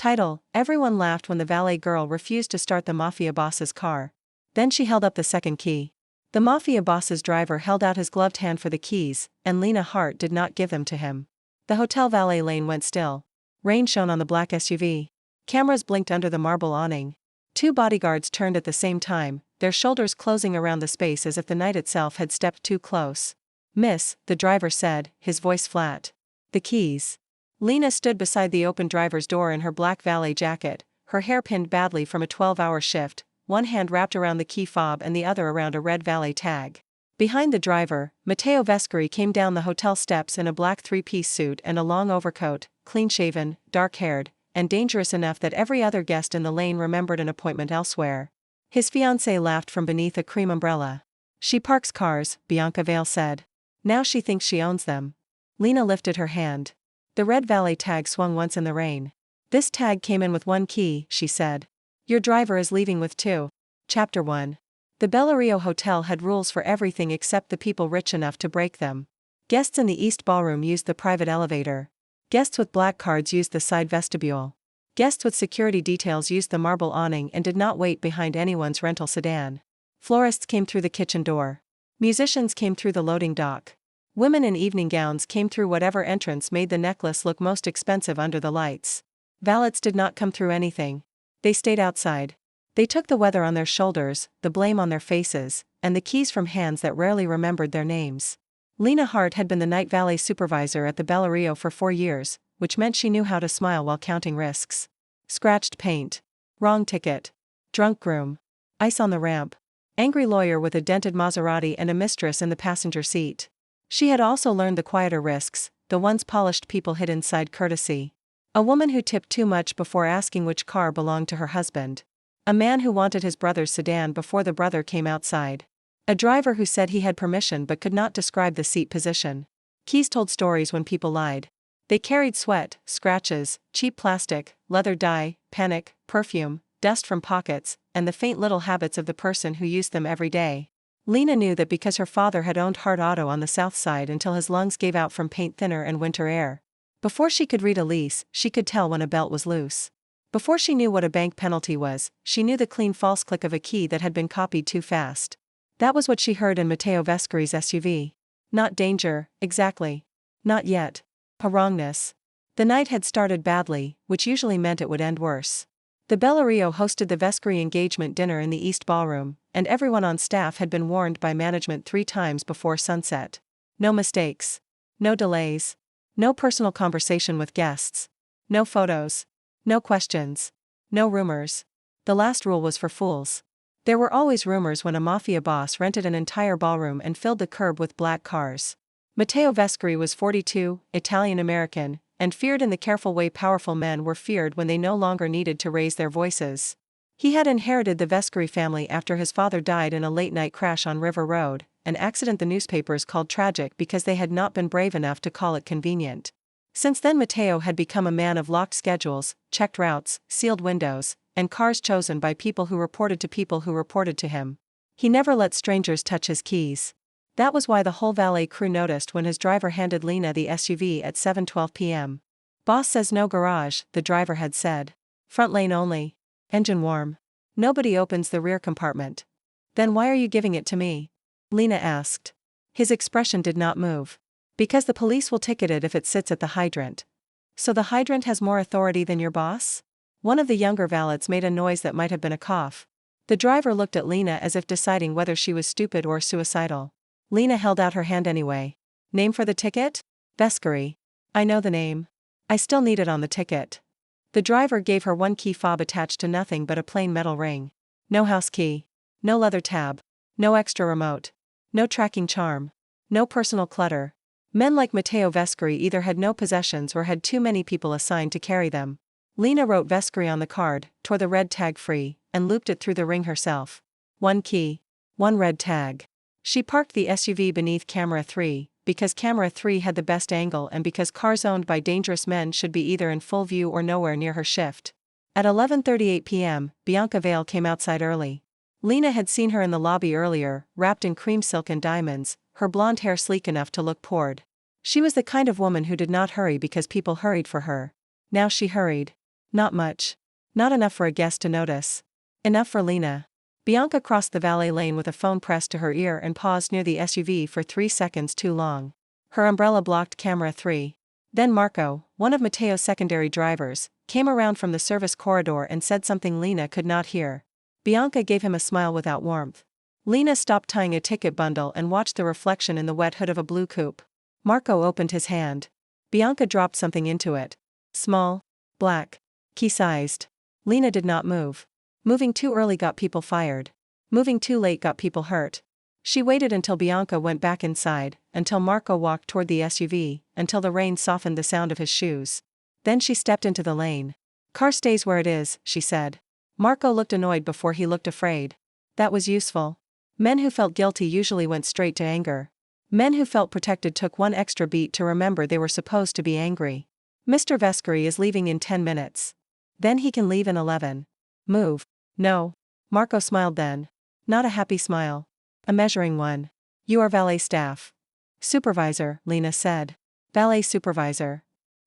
Title: Everyone laughed when the valet girl refused to start the mafia boss's car. Then she held up the second key. The mafia boss's driver held out his gloved hand for the keys, and Lena Hart did not give them to him. The hotel valet lane went still. Rain shone on the black SUV. Cameras blinked under the marble awning. 2 bodyguards turned at the same time, their shoulders closing around the space as if the night itself had stepped too close. "Miss," the driver said, his voice flat. "The keys." Lena stood beside the open driver's door in her black valet jacket, her hair pinned badly from a 12-hour shift, one hand wrapped around the key fob and the other around a red valet tag. Behind the driver, Matteo Vescari came down the hotel steps in a black 3-piece suit and a long overcoat, clean-shaven, dark-haired, and dangerous enough that every other guest in the lane remembered an appointment elsewhere. His fiancée laughed from beneath a cream umbrella. "She parks cars," Bianca Vale said. "Now she thinks she owns them." Lena lifted her hand. The red valet tag swung once in the rain. "This tag came in with 1 key," she said. "Your driver is leaving with 2. Chapter 1. The Bellario Hotel had rules for everything except the people rich enough to break them. Guests in the East Ballroom used the private elevator. Guests with black cards used the side vestibule. Guests with security details used the marble awning and did not wait behind anyone's rental sedan. Florists came through the kitchen door. Musicians came through the loading dock. Women in evening gowns came through whatever entrance made the necklace look most expensive under the lights. Valets did not come through anything. They stayed outside. They took the weather on their shoulders, the blame on their faces, and the keys from hands that rarely remembered their names. Lena Hart had been the night valet supervisor at the Bellario for 4 years, which meant she knew how to smile while counting risks. Scratched paint. Wrong ticket. Drunk groom. Ice on the ramp. Angry lawyer with a dented Maserati and a mistress in the passenger seat. She had also learned the quieter risks, the ones polished people hid inside courtesy. A woman who tipped too much before asking which car belonged to her husband. A man who wanted his brother's sedan before the brother came outside. A driver who said he had permission but could not describe the seat position. Keys told stories when people lied. They carried sweat, scratches, cheap plastic, leather dye, panic, perfume, dust from pockets, and the faint little habits of the person who used them every day. Lena knew that because her father had owned Hart Auto on the south side until his lungs gave out from paint thinner and winter air. Before she could read a lease, she could tell when a belt was loose. Before she knew what a bank penalty was, she knew the clean false click of a key that had been copied too fast. That was what she heard in Matteo Vescari's SUV. Not danger, exactly. Not yet. A wrongness. The night had started badly, which usually meant it would end worse. The Bellario hosted the Vescari engagement dinner in the East Ballroom, and everyone on staff had been warned by management 3 times before sunset. No mistakes. No delays. No personal conversation with guests. No photos. No questions. No rumors. The last rule was for fools. There were always rumors when a mafia boss rented an entire ballroom and filled the curb with black cars. Matteo Vescari was 42, Italian-American, and feared in the careful way powerful men were feared when they no longer needed to raise their voices. He had inherited the Vescari family after his father died in a late-night crash on River Road, an accident the newspapers called tragic because they had not been brave enough to call it convenient. Since then Matteo had become a man of locked schedules, checked routes, sealed windows, and cars chosen by people who reported to him. He never let strangers touch his keys. That was why the whole valet crew noticed when his driver handed Lena the SUV at 7:12 p.m. "Boss says no garage," the driver had said. "Front lane only. Engine warm. Nobody opens the rear compartment." "Then why are you giving it to me?" Lena asked. His expression did not move. "Because the police will ticket it if it sits at the hydrant." "So the hydrant has more authority than your boss?" One of the younger valets made a noise that might have been a cough. The driver looked at Lena as if deciding whether she was stupid or suicidal. Lena held out her hand anyway. "Name for the ticket?" "Vescari." "I know the name. I still need it on the ticket." The driver gave her 1 key fob attached to nothing but a plain metal ring. No house key. No leather tab. No extra remote. No tracking charm. No personal clutter. Men like Matteo Vescari either had no possessions or had too many people assigned to carry them. Lena wrote Vescari on the card, tore the red tag free, and looped it through the ring herself. 1 key. 1 red tag. She parked the SUV beneath camera 3, because camera 3 had the best angle and because cars owned by dangerous men should be either in full view or nowhere near her shift. At 11:38 p.m., Bianca Vale came outside early. Lena had seen her in the lobby earlier, wrapped in cream silk and diamonds, her blonde hair sleek enough to look poured. She was the kind of woman who did not hurry because people hurried for her. Now she hurried. Not much. Not enough for a guest to notice. Enough for Lena. Bianca crossed the valet lane with a phone pressed to her ear and paused near the SUV for 3 seconds too long. Her umbrella blocked camera 3. Then Marco, one of Matteo's secondary drivers, came around from the service corridor and said something Lena could not hear. Bianca gave him a smile without warmth. Lena stopped tying a ticket bundle and watched the reflection in the wet hood of a blue coupe. Marco opened his hand. Bianca dropped something into it. Small. Black. Key-sized. Lena did not move. Moving too early got people fired. Moving too late got people hurt. She waited until Bianca went back inside, until Marco walked toward the SUV, until the rain softened the sound of his shoes. Then she stepped into the lane. Car stays where it is, she said. Marco looked annoyed before he looked afraid. That was useful. Men who felt guilty usually went straight to anger. Men who felt protected took one extra beat to remember they were supposed to be angry. Mr. Vescari is leaving in 10 minutes. Then he can leave in 11. Move. No. Marco smiled then. Not a happy smile. A measuring one. You are valet staff. Supervisor, Lena said. Valet supervisor.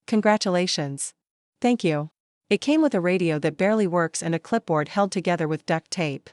Congratulations. Thank you. It came with a radio that barely works and a clipboard held together with duct tape.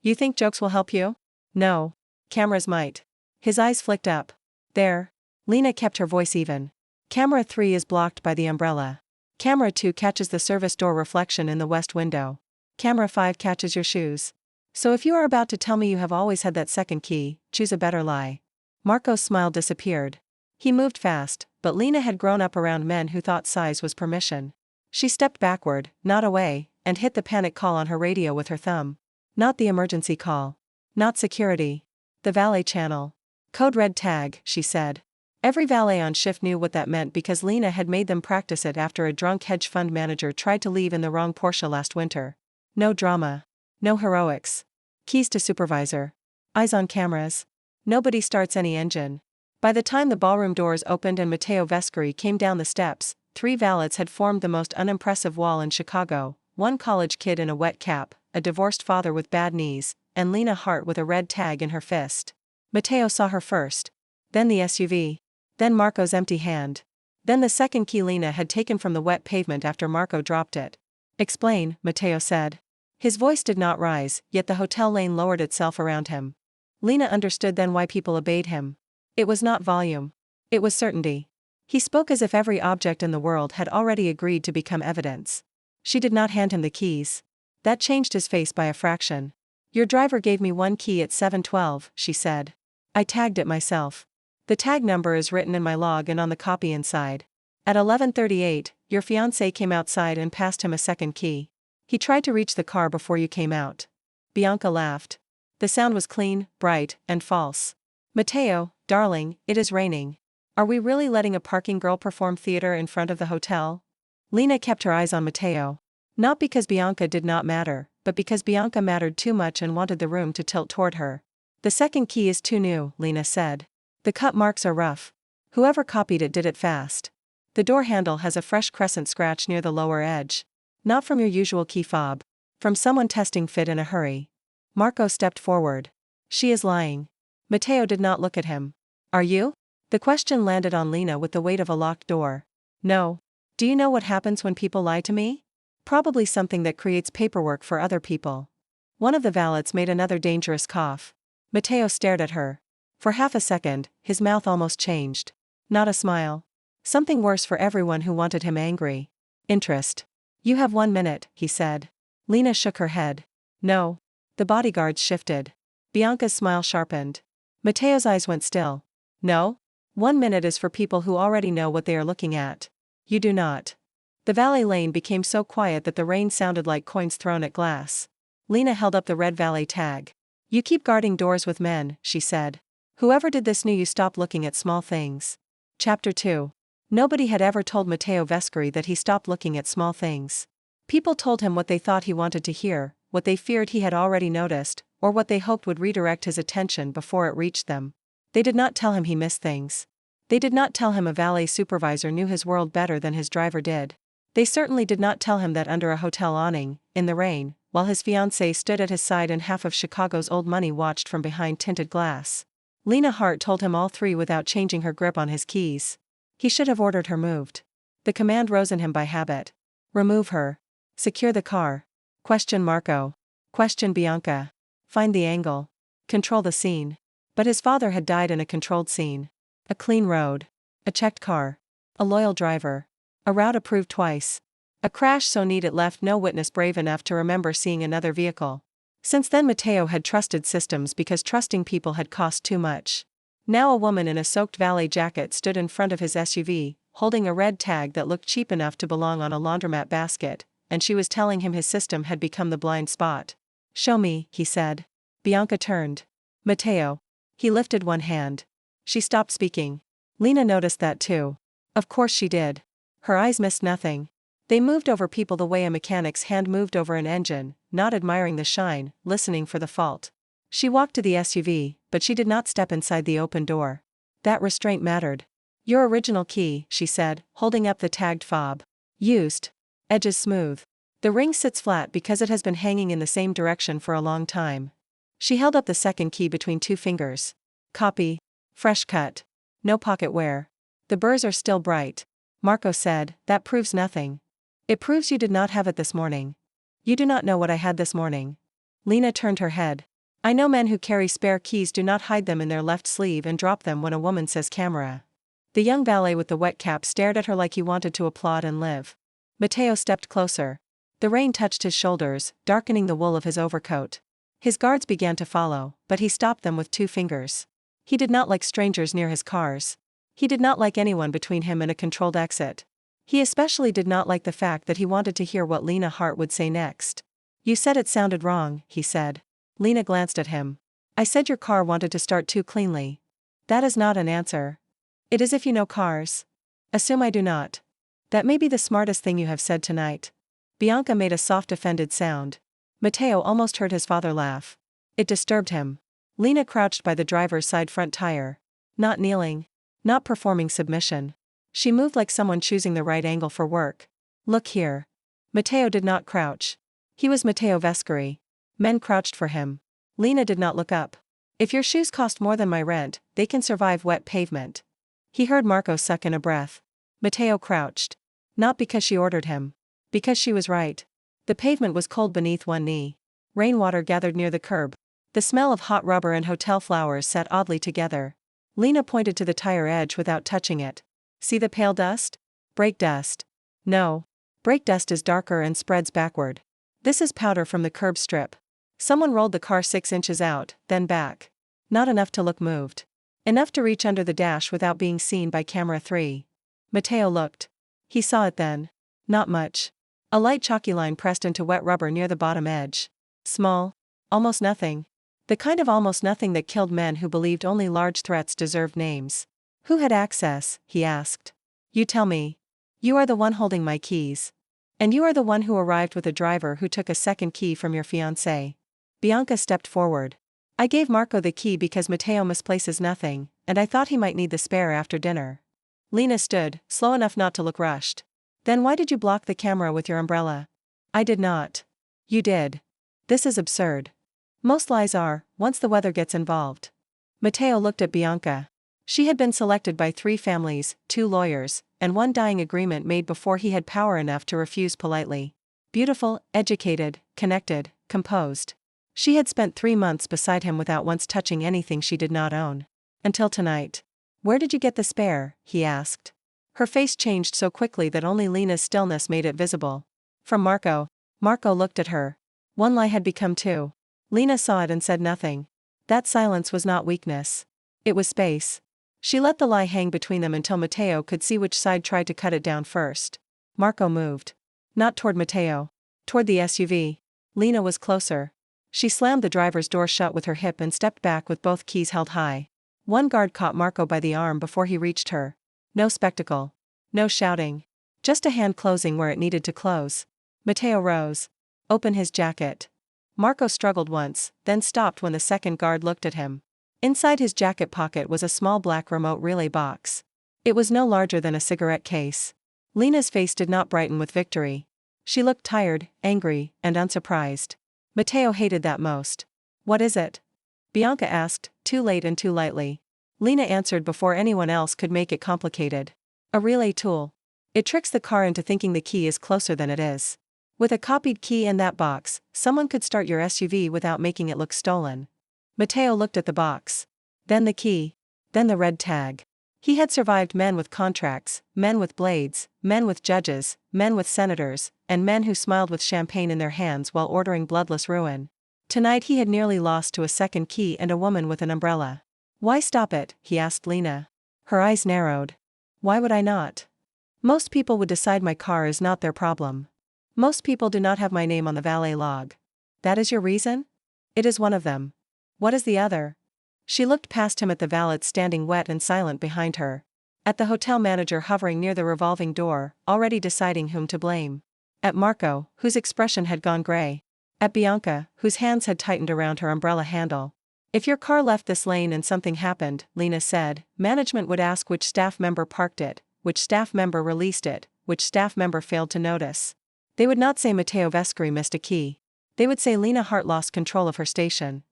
You think jokes will help you? No. Cameras might. His eyes flicked up. There. Lena kept her voice even. Camera 3 is blocked by the umbrella. Camera 2 catches the service door reflection in the west window. Camera 5 catches your shoes. So if you are about to tell me you have always had that second key, choose a better lie. Marco's smile disappeared. He moved fast, but Lena had grown up around men who thought size was permission. She stepped backward, not away, and hit the panic call on her radio with her thumb. Not the emergency call. Not security. The valet channel. Code red tag, she said. Every valet on shift knew what that meant because Lena had made them practice it after a drunk hedge fund manager tried to leave in the wrong Porsche last winter. No drama. No heroics. Keys to supervisor. Eyes on cameras. Nobody starts any engine. By the time the ballroom doors opened and Matteo Vescari came down the steps, 3 valets had formed the most unimpressive wall in Chicago, one college kid in a wet cap, a divorced father with bad knees, and Lena Hart with a red tag in her fist. Matteo saw her first. Then the SUV. Then Marco's empty hand. Then the second key Lena had taken from the wet pavement after Marco dropped it. Explain, Matteo said. His voice did not rise, yet the hotel lane lowered itself around him. Lena understood then why people obeyed him. It was not volume. It was certainty. He spoke as if every object in the world had already agreed to become evidence. She did not hand him the keys. That changed his face by a fraction. Your driver gave me 1 key at 7:12, she said. I tagged it myself. The tag number is written in my log and on the copy inside. At 11:38, your fiancé came outside and passed him a second key. He tried to reach the car before you came out. Bianca laughed. The sound was clean, bright, and false. Matteo, darling, it is raining. Are we really letting a parking girl perform theater in front of the hotel? Lena kept her eyes on Matteo. Not because Bianca did not matter, but because Bianca mattered too much and wanted the room to tilt toward her. The second key is too new, Lena said. The cut marks are rough. Whoever copied it did it fast. The door handle has a fresh crescent scratch near the lower edge. Not from your usual key fob. From someone testing fit in a hurry. Marco stepped forward. She is lying. Matteo did not look at him. Are you? The question landed on Lena with the weight of a locked door. No. Do you know what happens when people lie to me? Probably something that creates paperwork for other people. One of the valets made another dangerous cough. Matteo stared at her. For half a second, his mouth almost changed. Not a smile. Something worse for everyone who wanted him angry. Interest. You have 1 minute, he said. Lena shook her head. No. The bodyguards shifted. Bianca's smile sharpened. Matteo's eyes went still. No? 1 minute is for people who already know what they are looking at. You do not. The valet lane became so quiet that the rain sounded like coins thrown at glass. Lena held up the red valet tag. You keep guarding doors with men, she said. Whoever did this knew you stopped looking at small things. Chapter 2. Nobody had ever told Matteo Vescari that he stopped looking at small things. People told him what they thought he wanted to hear, what they feared he had already noticed, or what they hoped would redirect his attention before it reached them. They did not tell him he missed things. They did not tell him a valet supervisor knew his world better than his driver did. They certainly did not tell him that under a hotel awning, in the rain, while his fiancée stood at his side and half of Chicago's old money watched from behind tinted glass. Lena Hart told him all 3 without changing her grip on his keys. He should have ordered her moved. The command rose in him by habit. Remove her. Secure the car. Question Marco. Question Bianca. Find the angle. Control the scene. But his father had died in a controlled scene. A clean road. A checked car. A loyal driver. A route approved twice. A crash so neat it left no witness brave enough to remember seeing another vehicle. Since then Matteo had trusted systems because trusting people had cost too much. Now a woman in a soaked valet jacket stood in front of his SUV, holding a red tag that looked cheap enough to belong on a laundromat basket, and she was telling him his system had become the blind spot. Show me, he said. Bianca turned. Matteo. He lifted one hand. She stopped speaking. Lena noticed that too. Of course she did. Her eyes missed nothing. They moved over people the way a mechanic's hand moved over an engine, not admiring the shine, listening for the fault. She walked to the SUV, but she did not step inside the open door. That restraint mattered. Your original key, she said, holding up the tagged fob. Used. Edges smooth. The ring sits flat because it has been hanging in the same direction for a long time. She held up the second key between two fingers. Copy. Fresh cut. No pocket wear. The burrs are still bright. Marco said, that proves nothing. It proves you did not have it this morning. You do not know what I had this morning. Lena turned her head. I know men who carry spare keys do not hide them in their left sleeve and drop them when a woman says camera. The young valet with the wet cap stared at her like he wanted to applaud and live. Matteo stepped closer. The rain touched his shoulders, darkening the wool of his overcoat. His guards began to follow, but he stopped them with 2 fingers. He did not like strangers near his cars. He did not like anyone between him and a controlled exit. He especially did not like the fact that he wanted to hear what Lena Hart would say next. You said it sounded wrong, he said. Lena glanced at him. I said your car wanted to start too cleanly. That is not an answer. It is if you know cars. Assume I do not. That may be the smartest thing you have said tonight. Bianca made a soft offended sound. Matteo almost heard his father laugh. It disturbed him. Lena crouched by the driver's side front tire. Not kneeling. Not performing submission. She moved like someone choosing the right angle for work. Look here. Matteo did not crouch. He was Matteo Vescari. Men crouched for him. Lena did not look up. If your shoes cost more than my rent, they can survive wet pavement. He heard Marco suck in a breath. Matteo crouched. Not because she ordered him. Because she was right. The pavement was cold beneath one knee. Rainwater gathered near the curb. The smell of hot rubber and hotel flowers sat oddly together. Lena pointed to the tire edge without touching it. See the pale dust? Brake dust. No. Brake dust is darker and spreads backward. This is powder from the curb strip. Someone rolled the car 6 inches out, then back. Not enough to look moved. Enough to reach under the dash without being seen by camera 3. Matteo looked. He saw it then. Not much. A light chalky line pressed into wet rubber near the bottom edge. Small. Almost nothing. The kind of almost nothing that killed men who believed only large threats deserved names. Who had access, he asked. You tell me. You are the one holding my keys. And you are the one who arrived with a driver who took a second key from your fiancé. Bianca stepped forward. I gave Marco the key because Matteo misplaces nothing, and I thought he might need the spare after dinner. Lena stood, slow enough not to look rushed. Then why did you block the camera with your umbrella? I did not. You did. This is absurd. Most lies are, once the weather gets involved. Matteo looked at Bianca. She had been selected by 3 families, 2 lawyers, and 1 dying agreement made before he had power enough to refuse politely. Beautiful, educated, connected, composed. She had spent 3 months beside him without once touching anything she did not own. Until tonight. Where did you get the spare? He asked. Her face changed so quickly that only Lena's stillness made it visible. From Marco. Marco looked at her. 1 lie had become 2. Lena saw it and said nothing. That silence was not weakness. It was space. She let the lie hang between them until Matteo could see which side tried to cut it down first. Marco moved. Not toward Matteo. Toward the SUV. Lena was closer. She slammed the driver's door shut with her hip and stepped back with both keys held high. 1 guard caught Marco by the arm before he reached her. No spectacle. No shouting. Just a hand closing where it needed to close. Matteo rose. Open his jacket. Marco struggled once, then stopped when the second guard looked at him. Inside his jacket pocket was a small black remote relay box. It was no larger than a cigarette case. Lena's face did not brighten with victory. She looked tired, angry, and unsurprised. Matteo hated that most. What is it? Bianca asked, too late and too lightly. Lena answered before anyone else could make it complicated. A relay tool. It tricks the car into thinking the key is closer than it is. With a copied key in that box, someone could start your SUV without making it look stolen. Matteo looked at the box. Then the key. Then the red tag. He had survived men with contracts, men with blades, men with judges, men with senators, and men who smiled with champagne in their hands while ordering bloodless ruin. Tonight he had nearly lost to a second key and a woman with an umbrella. Why stop it? He asked Lena. Her eyes narrowed. Why would I not? Most people would decide my car is not their problem. Most people do not have my name on the valet log. That is your reason? It is one of them. What is the other? She looked past him at the valet standing wet and silent behind her. At the hotel manager hovering near the revolving door, already deciding whom to blame. At Marco, whose expression had gone gray. At Bianca, whose hands had tightened around her umbrella handle. If your car left this lane and something happened, Lena said, management would ask which staff member parked it, which staff member released it, which staff member failed to notice. They would not say Matteo Vescari missed a key. They would say Lena Hart lost control of her station.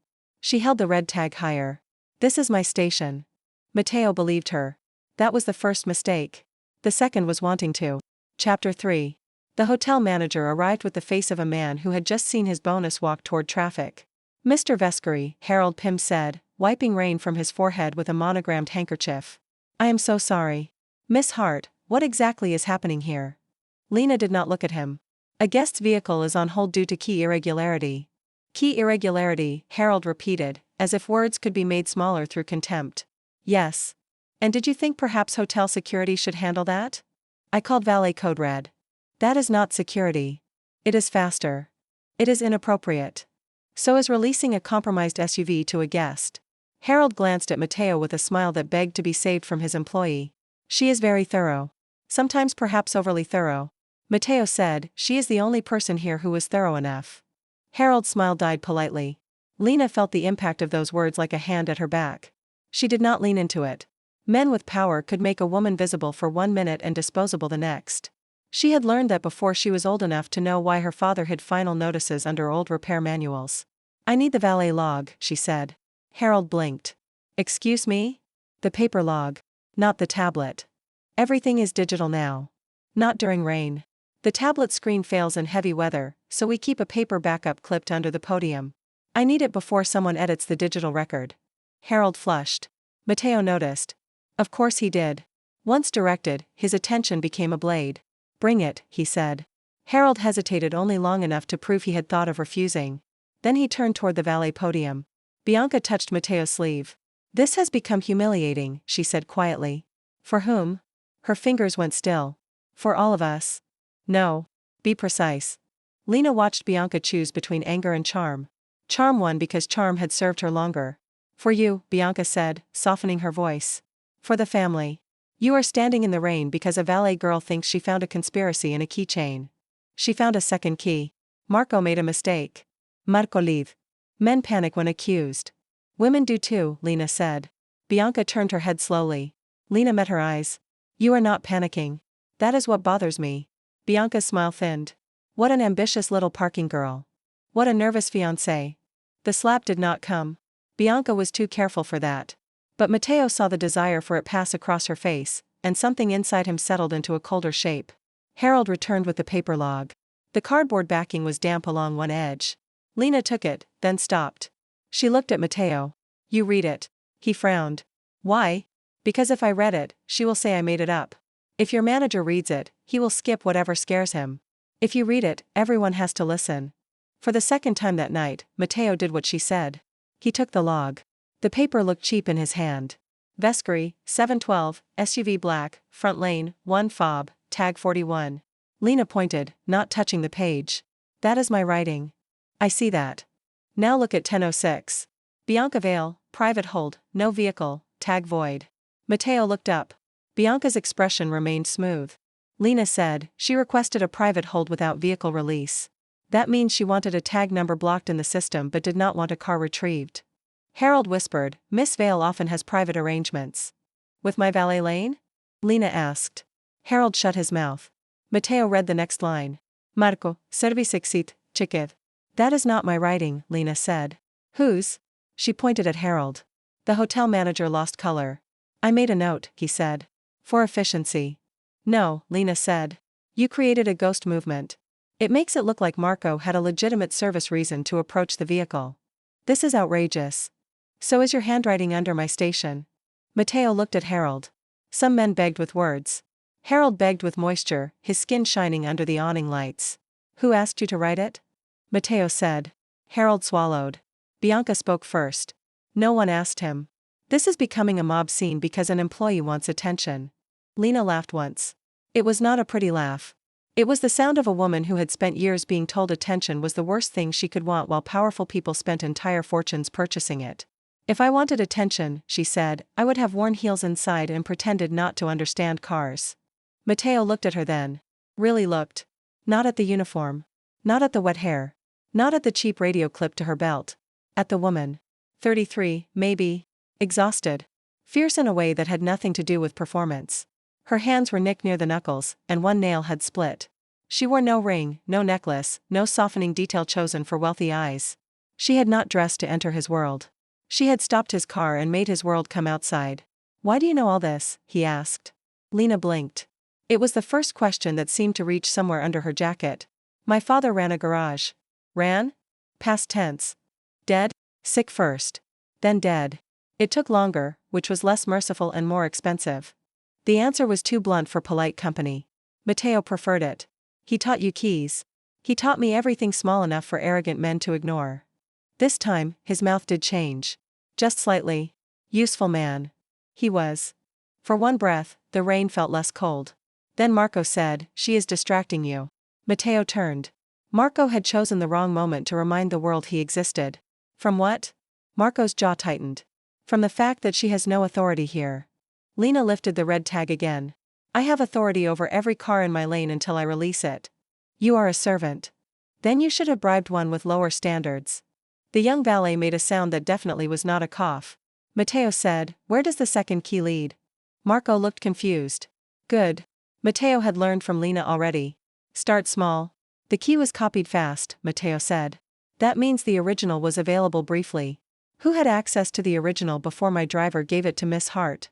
She held the red tag higher. This is my station. Matteo believed her. That was the first mistake. The second was wanting to. Chapter 3. The hotel manager arrived with the face of a man who had just seen his bonus walk toward traffic. Mr. Vescari, Harold Pym said, wiping rain from his forehead with a monogrammed handkerchief. I am so sorry. Miss Hart, what exactly is happening here? Lena did not look at him. A guest's vehicle is on hold due to key irregularity. Key irregularity, Harold repeated, as if words could be made smaller through contempt. Yes. And did you think perhaps hotel security should handle that? I called valet code red. That is not security. It is faster. It is inappropriate. So is releasing a compromised SUV to a guest. Harold glanced at Matteo with a smile that begged to be saved from his employee. She is very thorough. Sometimes perhaps overly thorough. Matteo said, she is the only person here who is thorough enough. Harold's smile died politely. Lena felt the impact of those words like a hand at her back. She did not lean into it. Men with power could make a woman visible for 1 minute and disposable the next. She had learned that before she was old enough to know why her father hid final notices under old repair manuals. I need the valet log, she said. Harold blinked. Excuse me? The paper log. Not the tablet. Everything is digital now. Not during rain. The tablet screen fails in heavy weather, so we keep a paper backup clipped under the podium. I need it before someone edits the digital record. Harold flushed. Matteo noticed. Of course he did. Once directed, his attention became a blade. Bring it, he said. Harold hesitated only long enough to prove he had thought of refusing. Then he turned toward the valet podium. Bianca touched Matteo's sleeve. This has become humiliating, she said quietly. For whom? Her fingers went still. For all of us. No. Be precise. Lena watched Bianca choose between anger and charm. Charm won because charm had served her longer. For you, Bianca said, softening her voice. For the family. You are standing in the rain because a valet girl thinks she found a conspiracy in a keychain. She found a second key. Marco made a mistake. Marco leave. Men panic when accused. Women do too, Lena said. Bianca turned her head slowly. Lena met her eyes. You are not panicking. That is what bothers me. Bianca's smile thinned. What an ambitious little parking girl. What a nervous fiancé. The slap did not come. Bianca was too careful for that. But Matteo saw the desire for it pass across her face, and something inside him settled into a colder shape. Harold returned with the paper log. The cardboard backing was damp along one edge. Lena took it, then stopped. She looked at Matteo. You read it. He frowned. Why? Because if I read it, she will say I made it up. If your manager reads it, he will skip whatever scares him. If you read it, everyone has to listen. For the second time that night, Matteo did what she said. He took the log. The paper looked cheap in his hand. Vescari, 712, SUV black, front lane, 1 fob, tag 41. Lena pointed, not touching the page. That is my writing. I see that. Now look at 1006. Bianca Vale, private hold, no vehicle, tag void. Matteo looked up. Bianca's expression remained smooth. Lena said, she requested a private hold without vehicle release. That means she wanted a tag number blocked in the system but did not want a car retrieved. Harold whispered, Miss Vale often has private arrangements. With my valet lane? Lena asked. Harold shut his mouth. Matteo read the next line. Marco, service exit, chiquev. That is not my writing, Lena said. Whose? She pointed at Harold. The hotel manager lost color. I made a note, he said. For efficiency. No, Lena said. You created a ghost movement. It makes it look like Marco had a legitimate service reason to approach the vehicle. This is outrageous. So is your handwriting under my station. Matteo looked at Harold. Some men begged with words. Harold begged with moisture, his skin shining under the awning lights. Who asked you to write it? Matteo said. Harold swallowed. Bianca spoke first. No one asked him. This is becoming a mob scene because an employee wants attention. Lena laughed once. It was not a pretty laugh. It was the sound of a woman who had spent years being told attention was the worst thing she could want while powerful people spent entire fortunes purchasing it. If I wanted attention, she said, I would have worn heels inside and pretended not to understand cars. Matteo looked at her then. Really looked. Not at the uniform. Not at the wet hair. Not at the cheap radio clip to her belt. At the woman. 33, maybe. Exhausted. Fierce in a way that had nothing to do with performance. Her hands were nicked near the knuckles, and one nail had split. She wore no ring, no necklace, no softening detail chosen for wealthy eyes. She had not dressed to enter his world. She had stopped his car and made his world come outside. Why do you know all this? He asked. Lena blinked. It was the first question that seemed to reach somewhere under her jacket. My father ran a garage. Ran? Past tense. Dead? Sick first. Then dead. It took longer, which was less merciful and more expensive. The answer was too blunt for polite company. Matteo preferred it. He taught you keys. He taught me everything small enough for arrogant men to ignore. This time, his mouth did change. Just slightly. Useful man. He was. For one breath, the rain felt less cold. Then Marco said, she is distracting you. Matteo turned. Marco had chosen the wrong moment to remind the world he existed. From what? Marco's jaw tightened. From the fact that she has no authority here. Lena lifted the red tag again. I have authority over every car in my lane until I release it. You are a servant. Then you should have bribed one with lower standards. The young valet made a sound that definitely was not a cough. Matteo said, where does the second key lead? Marco looked confused. Good. Matteo had learned from Lena already. Start small. The key was copied fast, Matteo said. That means the original was available briefly. Who had access to the original before my driver gave it to Miss Hart?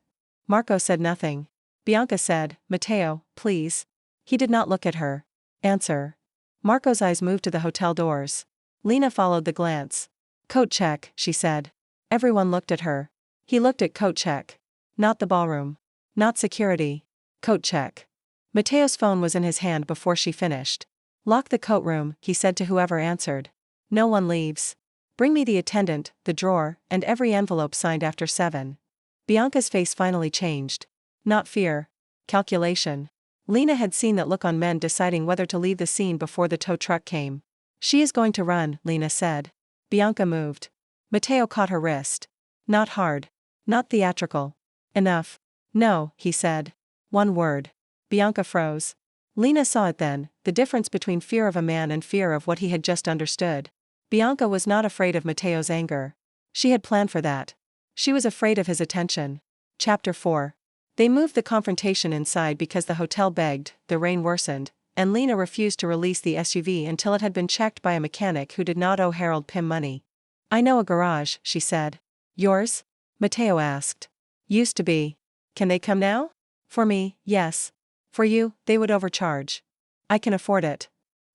Marco said nothing. Bianca said, Matteo, please. He did not look at her. Answer. Marco's eyes moved to the hotel doors. Lena followed the glance. Coat check, she said. Everyone looked at her. He looked at coat check. Not the ballroom. Not security. Coat check. Matteo's phone was in his hand before she finished. Lock the coat room, he said to whoever answered. No one leaves. Bring me the attendant, the drawer, and every envelope signed after 7. Bianca's face finally changed. Not fear. Calculation. Lena had seen that look on men deciding whether to leave the scene before the tow truck came. She is going to run, Lena said. Bianca moved. Matteo caught her wrist. Not hard. Not theatrical. Enough. No, he said. One word. Bianca froze. Lena saw it then, the difference between fear of a man and fear of what he had just understood. Bianca was not afraid of Matteo's anger. She had planned for that. She was afraid of his attention. Chapter 4. They moved the confrontation inside because the hotel begged, the rain worsened, and Lena refused to release the SUV until it had been checked by a mechanic who did not owe Harold Pym money. I know a garage, she said. Yours? Matteo asked. Used to be. Can they come now? For me, yes. For you, they would overcharge. I can afford it.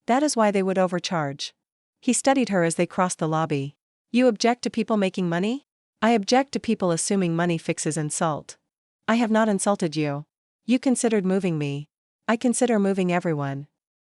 That is why they would overcharge. He studied her as they crossed the lobby. You object to people making money? I object to people assuming money fixes insult. I have not insulted you. You considered moving me. I consider moving everyone.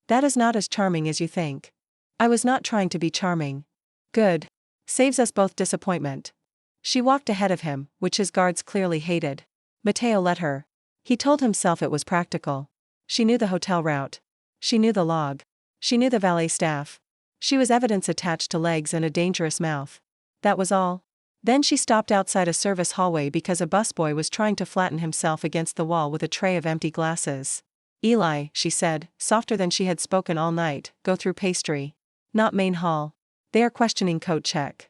That is not as charming as you think. I was not trying to be charming. Good. Saves us both disappointment. She walked ahead of him, which his guards clearly hated. Matteo let her. He told himself it was practical. She knew the hotel route. She knew the log. She knew the valet staff. She was evidence attached to legs and a dangerous mouth. That was all. Then she stopped outside a service hallway because a busboy was trying to flatten himself against the wall with a tray of empty glasses. Eli, she said, softer than she had spoken all night, go through pastry. Not main hall. They are questioning coat check.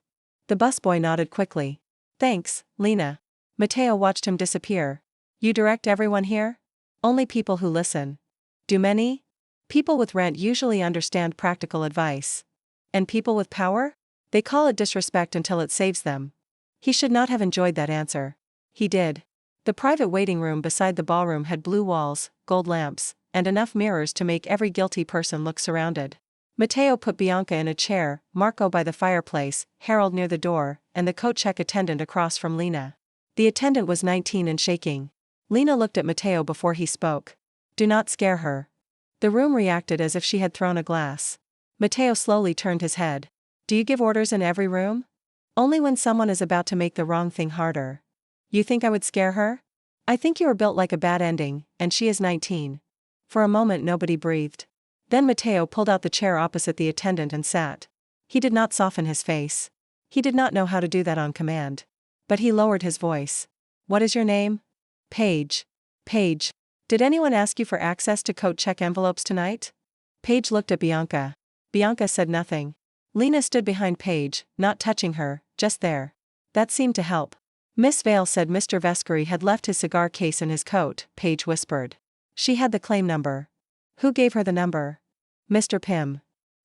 The busboy nodded quickly. Thanks, Lena. Matteo watched him disappear. You direct everyone here? Only people who listen. Do many? People with rent usually understand practical advice. And people with power? They call it disrespect until it saves them. He should not have enjoyed that answer. He did. The private waiting room beside the ballroom had blue walls, gold lamps, and enough mirrors to make every guilty person look surrounded. Matteo put Bianca in a chair, Marco by the fireplace, Harold near the door, and the coat check attendant across from Lena. The attendant was 19 and shaking. Lena looked at Matteo before he spoke. Do not scare her. The room reacted as if she had thrown a glass. Matteo slowly turned his head. Do you give orders in every room? Only when someone is about to make the wrong thing harder. You think I would scare her? I think you are built like a bad ending, and she is 19. For a moment nobody breathed. Then Matteo pulled out the chair opposite the attendant and sat. He did not soften his face. He did not know how to do that on command. But he lowered his voice. What is your name? Paige. Paige. Did anyone ask you for access to coat check envelopes tonight? Paige looked at Bianca. Bianca said nothing. Lena stood behind Paige, not touching her, just there. That seemed to help. Miss Vale said Mr. Vescari had left his cigar case in his coat, Paige whispered. She had the claim number. Who gave her the number? Mr. Pym.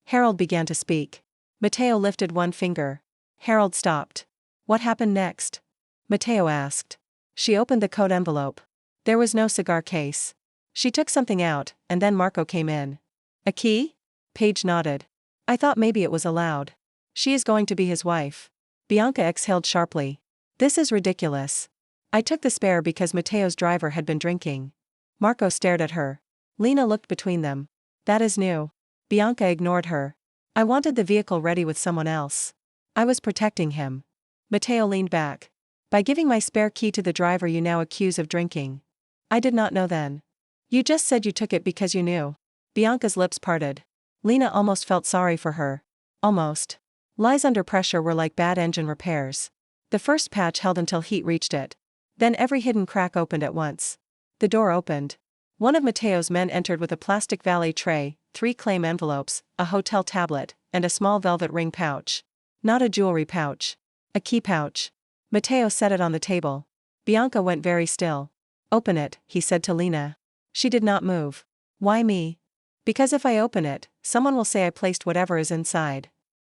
Harold began to speak. Matteo lifted one finger. Harold stopped. What happened next? Matteo asked. She opened the coat envelope. There was no cigar case. She took something out, and then Marco came in. A key? Paige nodded. I thought maybe it was allowed. She is going to be his wife. Bianca exhaled sharply. This is ridiculous. I took the spare because Matteo's driver had been drinking. Marco stared at her. Lena looked between them. That is new. Bianca ignored her. I wanted the vehicle ready with someone else. I was protecting him. Matteo leaned back. By giving my spare key to the driver you now accuse of drinking. I did not know then. You just said you took it because you knew. Bianca's lips parted. Lena almost felt sorry for her. Almost. Lies under pressure were like bad engine repairs. The first patch held until heat reached it. Then every hidden crack opened at once. The door opened. One of Matteo's men entered with a plastic valet tray, 3 claim envelopes, a hotel tablet, and a small velvet ring pouch. Not a jewelry pouch. A key pouch. Matteo set it on the table. Bianca went very still. Open it, he said to Lena. She did not move. Why me? Because if I open it, someone will say I placed whatever is inside.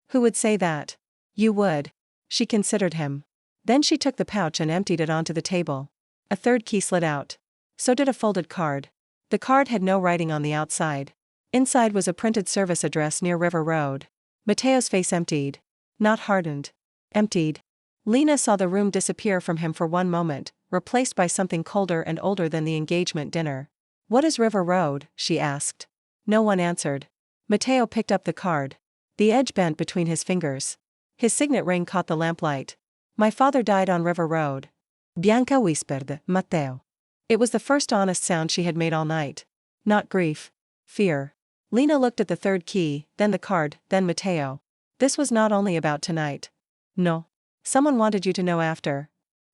Who would say that? You would. She considered him. Then she took the pouch and emptied it onto the table. A third key slid out. So did a folded card. The card had no writing on the outside. Inside was a printed service address near River Road. Matteo's face emptied. Not hardened. Emptied. Lena saw the room disappear from him for one moment, replaced by something colder and older than the engagement dinner. What is River Road? She asked. No one answered. Matteo picked up the card. The edge bent between his fingers. His signet ring caught the lamplight. My father died on River Road. Bianca whispered, Matteo. It was the first honest sound she had made all night. Not grief. Fear. Lena looked at the third key, then the card, then Matteo. This was not only about tonight. No. Someone wanted you to know after.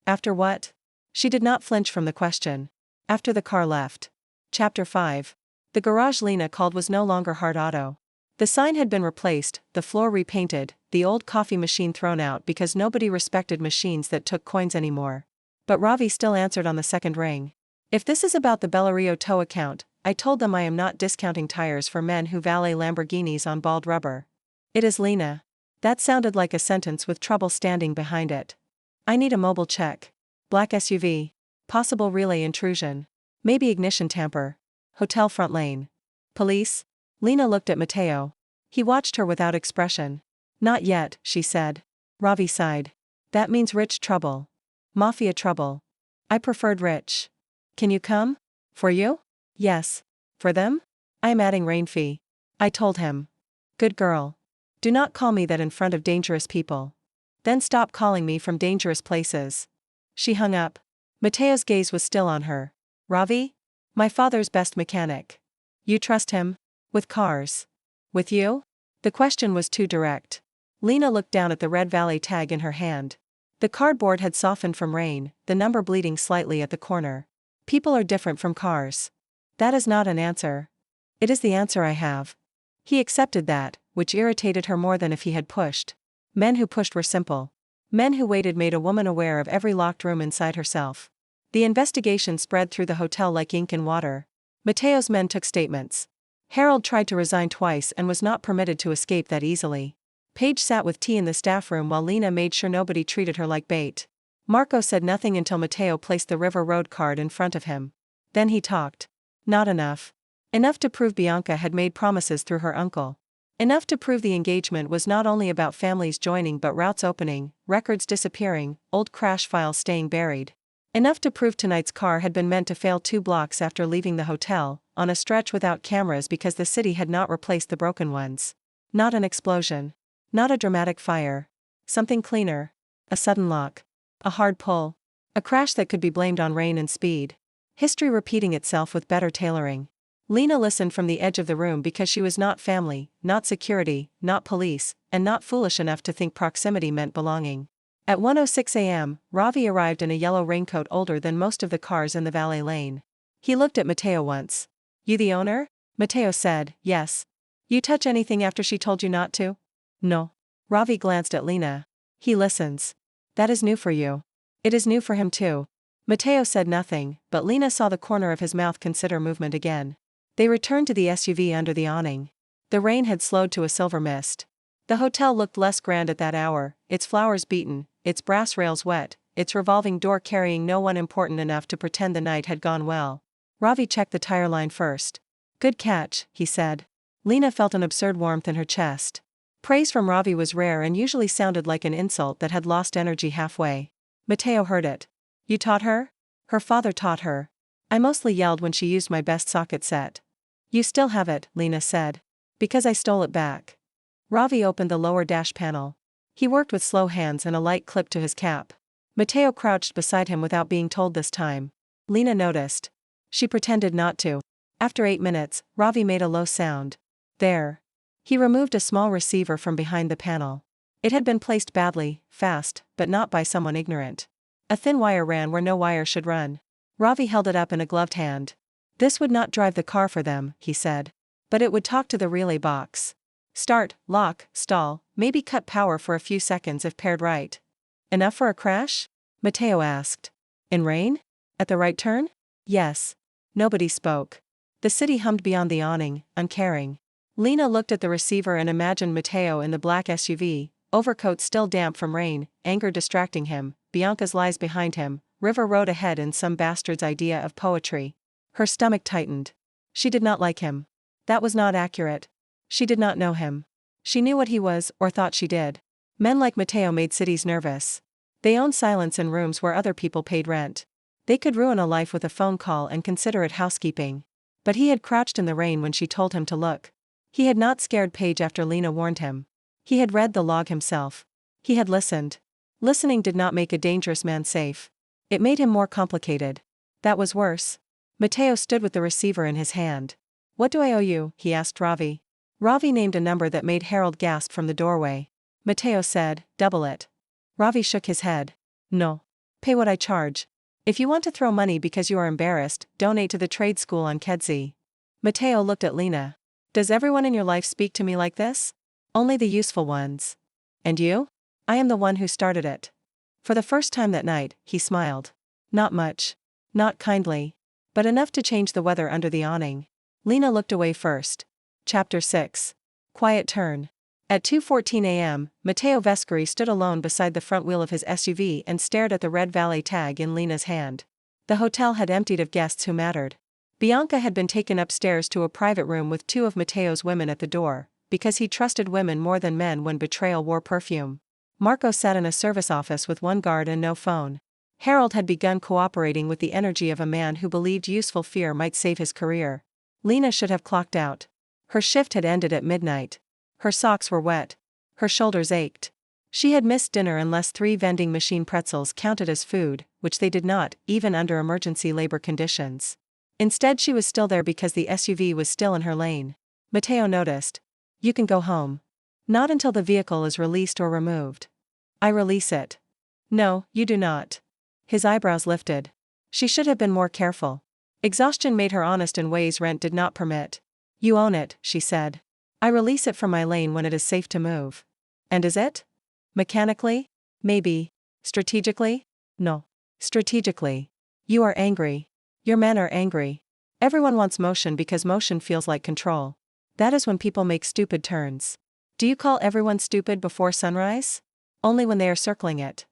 After what? She did not flinch from the question. After the car left. Chapter 5. The garage Lena called was no longer Hart Auto. The sign had been replaced, the floor repainted, the old coffee machine thrown out because nobody respected machines that took coins anymore. But Ravi still answered on the second ring. If this is about the Bellario tow account, I told them I am not discounting tires for men who valet Lamborghinis on bald rubber. It is Lena. That sounded like a sentence with trouble standing behind it. I need a mobile check. Black SUV. Possible relay intrusion. Maybe ignition tamper. Hotel front lane. Police? Lena looked at Matteo. He watched her without expression. Not yet, she said. Ravi sighed. That means rich trouble. Mafia trouble. I preferred rich. Can you come? For you? Yes. For them? I am adding rain fee. I told him. Good girl. Do not call me that in front of dangerous people. Then stop calling me from dangerous places. She hung up. Matteo's gaze was still on her. Ravi? My father's best mechanic. You trust him? With cars? With you? The question was too direct. Lena looked down at the red valet tag in her hand. The cardboard had softened from rain, the number bleeding slightly at the corner. People are different from cars. That is not an answer. It is the answer I have. He accepted that, which irritated her more than if he had pushed. Men who pushed were simple. Men who waited made a woman aware of every locked room inside herself. The investigation spread through the hotel like ink in water. Matteo's men took statements. Harold tried to resign twice and was not permitted to escape that easily. Paige sat with tea in the staff room while Lena made sure nobody treated her like bait. Marco said nothing until Matteo placed the River Road card in front of him. Then he talked. Not enough. Enough to prove Bianca had made promises through her uncle. Enough to prove the engagement was not only about families joining but routes opening, records disappearing, old crash files staying buried. Enough to prove tonight's car had been meant to fail 2 blocks after leaving the hotel, on a stretch without cameras because the city had not replaced the broken ones. Not an explosion. Not a dramatic fire. Something cleaner. A sudden lock. A hard pull. A crash that could be blamed on rain and speed. History repeating itself with better tailoring. Lena listened from the edge of the room because she was not family, not security, not police, and not foolish enough to think proximity meant belonging. At 1:06 a.m., Ravi arrived in a yellow raincoat older than most of the cars in the valet lane. He looked at Matteo once. "You the owner?" Matteo said, "Yes. You touch anything after she told you not to?" "No." Ravi glanced at Lena. "He listens. That is new for you." "It is new for him too." Matteo said nothing, but Lena saw the corner of his mouth consider movement again. They returned to the SUV under the awning. The rain had slowed to a silver mist. The hotel looked less grand at that hour, its flowers beaten, its brass rails wet, its revolving door carrying no one important enough to pretend the night had gone well. Ravi checked the tire line first. "Good catch," he said. Lena felt an absurd warmth in her chest. Praise from Ravi was rare and usually sounded like an insult that had lost energy halfway. Matteo heard it. "You taught her?" "Her father taught her. I mostly yelled when she used my best socket set." "You still have it," Lena said. "Because I stole it back." Ravi opened the lower dash panel. He worked with slow hands and a light clip to his cap. Matteo crouched beside him without being told this time. Lena noticed. She pretended not to. After 8 minutes, Ravi made a low sound. "There." He removed a small receiver from behind the panel. It had been placed badly, fast, but not by someone ignorant. A thin wire ran where no wire should run. Ravi held it up in a gloved hand. "This would not drive the car for them," he said. "But it would talk to the relay box. Start, lock, stall, maybe cut power for a few seconds if paired right." "Enough for a crash?" Matteo asked. "In rain? At the right turn?" "Yes." Nobody spoke. The city hummed beyond the awning, uncaring. Lena looked at the receiver and imagined Matteo in the black SUV, overcoat still damp from rain, anger distracting him, Bianca's lies behind him, River Road ahead and some bastard's idea of poetry. Her stomach tightened. She did not like him. That was not accurate. She did not know him. She knew what he was, or thought she did. Men like Matteo made cities nervous. They owned silence in rooms where other people paid rent. They could ruin a life with a phone call and consider it housekeeping. But he had crouched in the rain when she told him to look. He had not scared Paige after Lena warned him. He had read the log himself. He had listened. Listening did not make a dangerous man safe. It made him more complicated. That was worse. Matteo stood with the receiver in his hand. "What do I owe you?" he asked Ravi. Ravi named a number that made Harold gasp from the doorway. Matteo said, "Double it." Ravi shook his head. "No. Pay what I charge. If you want to throw money because you are embarrassed, donate to the trade school on Kedzie." Matteo looked at Lena. "Does everyone in your life speak to me like this?" "Only the useful ones." "And you?" "I am the one who started it." For the first time that night, he smiled. Not much. Not kindly. But enough to change the weather under the awning. Lena looked away first. Chapter 6. Quiet turn. At 2:14 a.m., Matteo Vescari stood alone beside the front wheel of his SUV and stared at the red valet tag in Lena's hand. The hotel had emptied of guests who mattered. Bianca had been taken upstairs to a private room with 2 of Matteo's women at the door, because he trusted women more than men when betrayal wore perfume. Marco sat in a service office with 1 guard and no phone. Harold had begun cooperating with the energy of a man who believed useful fear might save his career. Lena should have clocked out. Her shift had ended at midnight. Her socks were wet. Her shoulders ached. She had missed dinner unless 3 vending machine pretzels counted as food, which they did not, even under emergency labor conditions. Instead she was still there because the SUV was still in her lane. Matteo noticed. "You can go home. Not until the vehicle is released or removed." "I release it." "No, you do not." His eyebrows lifted. She should have been more careful. Exhaustion made her honest in ways rent did not permit. "You own it," she said. "I release it from my lane when it is safe to move." "And is it?" "Mechanically? Maybe. Strategically? No. Strategically. You are angry. Your men are angry. Everyone wants motion because motion feels like control. That is when people make stupid turns. Do you call everyone stupid before sunrise? Only when they are circling it."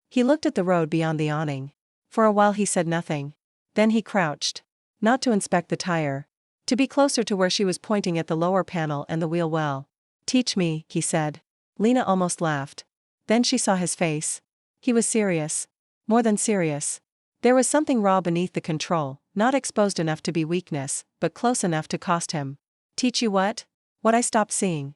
He looked at the road beyond the awning. For a while he said nothing. Then he crouched. Not to inspect the tire. To be closer to where she was pointing at the lower panel and the wheel well. Teach me, he said. Lena almost laughed. Then she saw his face. He was serious. More than serious. There was something raw beneath the control, not exposed enough to be weakness, but close enough to cost him. Teach you what? What I stopped seeing.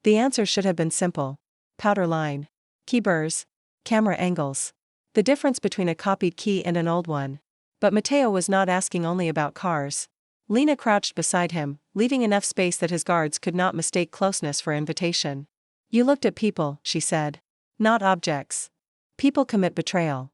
The answer should have been simple. Powder line. Key burrs. Camera angles. The difference between a copied key and an old one. But Matteo was not asking only about cars. Lena crouched beside him, leaving enough space that his guards could not mistake closeness for invitation. You looked at people, she said. Not objects. People commit betrayal.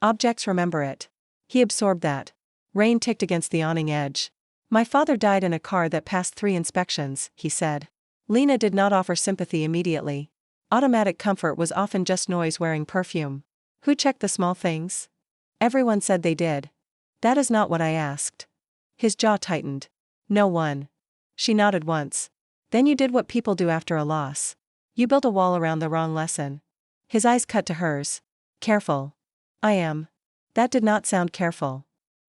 Objects remember it. He absorbed that. Rain ticked against the awning edge. My father died in a car that passed 3 inspections, he said. Lena did not offer sympathy immediately. Automatic comfort was often just noise wearing perfume. Who checked the small things? Everyone said they did. That is not what I asked. His jaw tightened. No one. She nodded once. Then you did what people do after a loss. You built a wall around the wrong lesson. His eyes cut to hers. Careful. I am. That did not sound careful.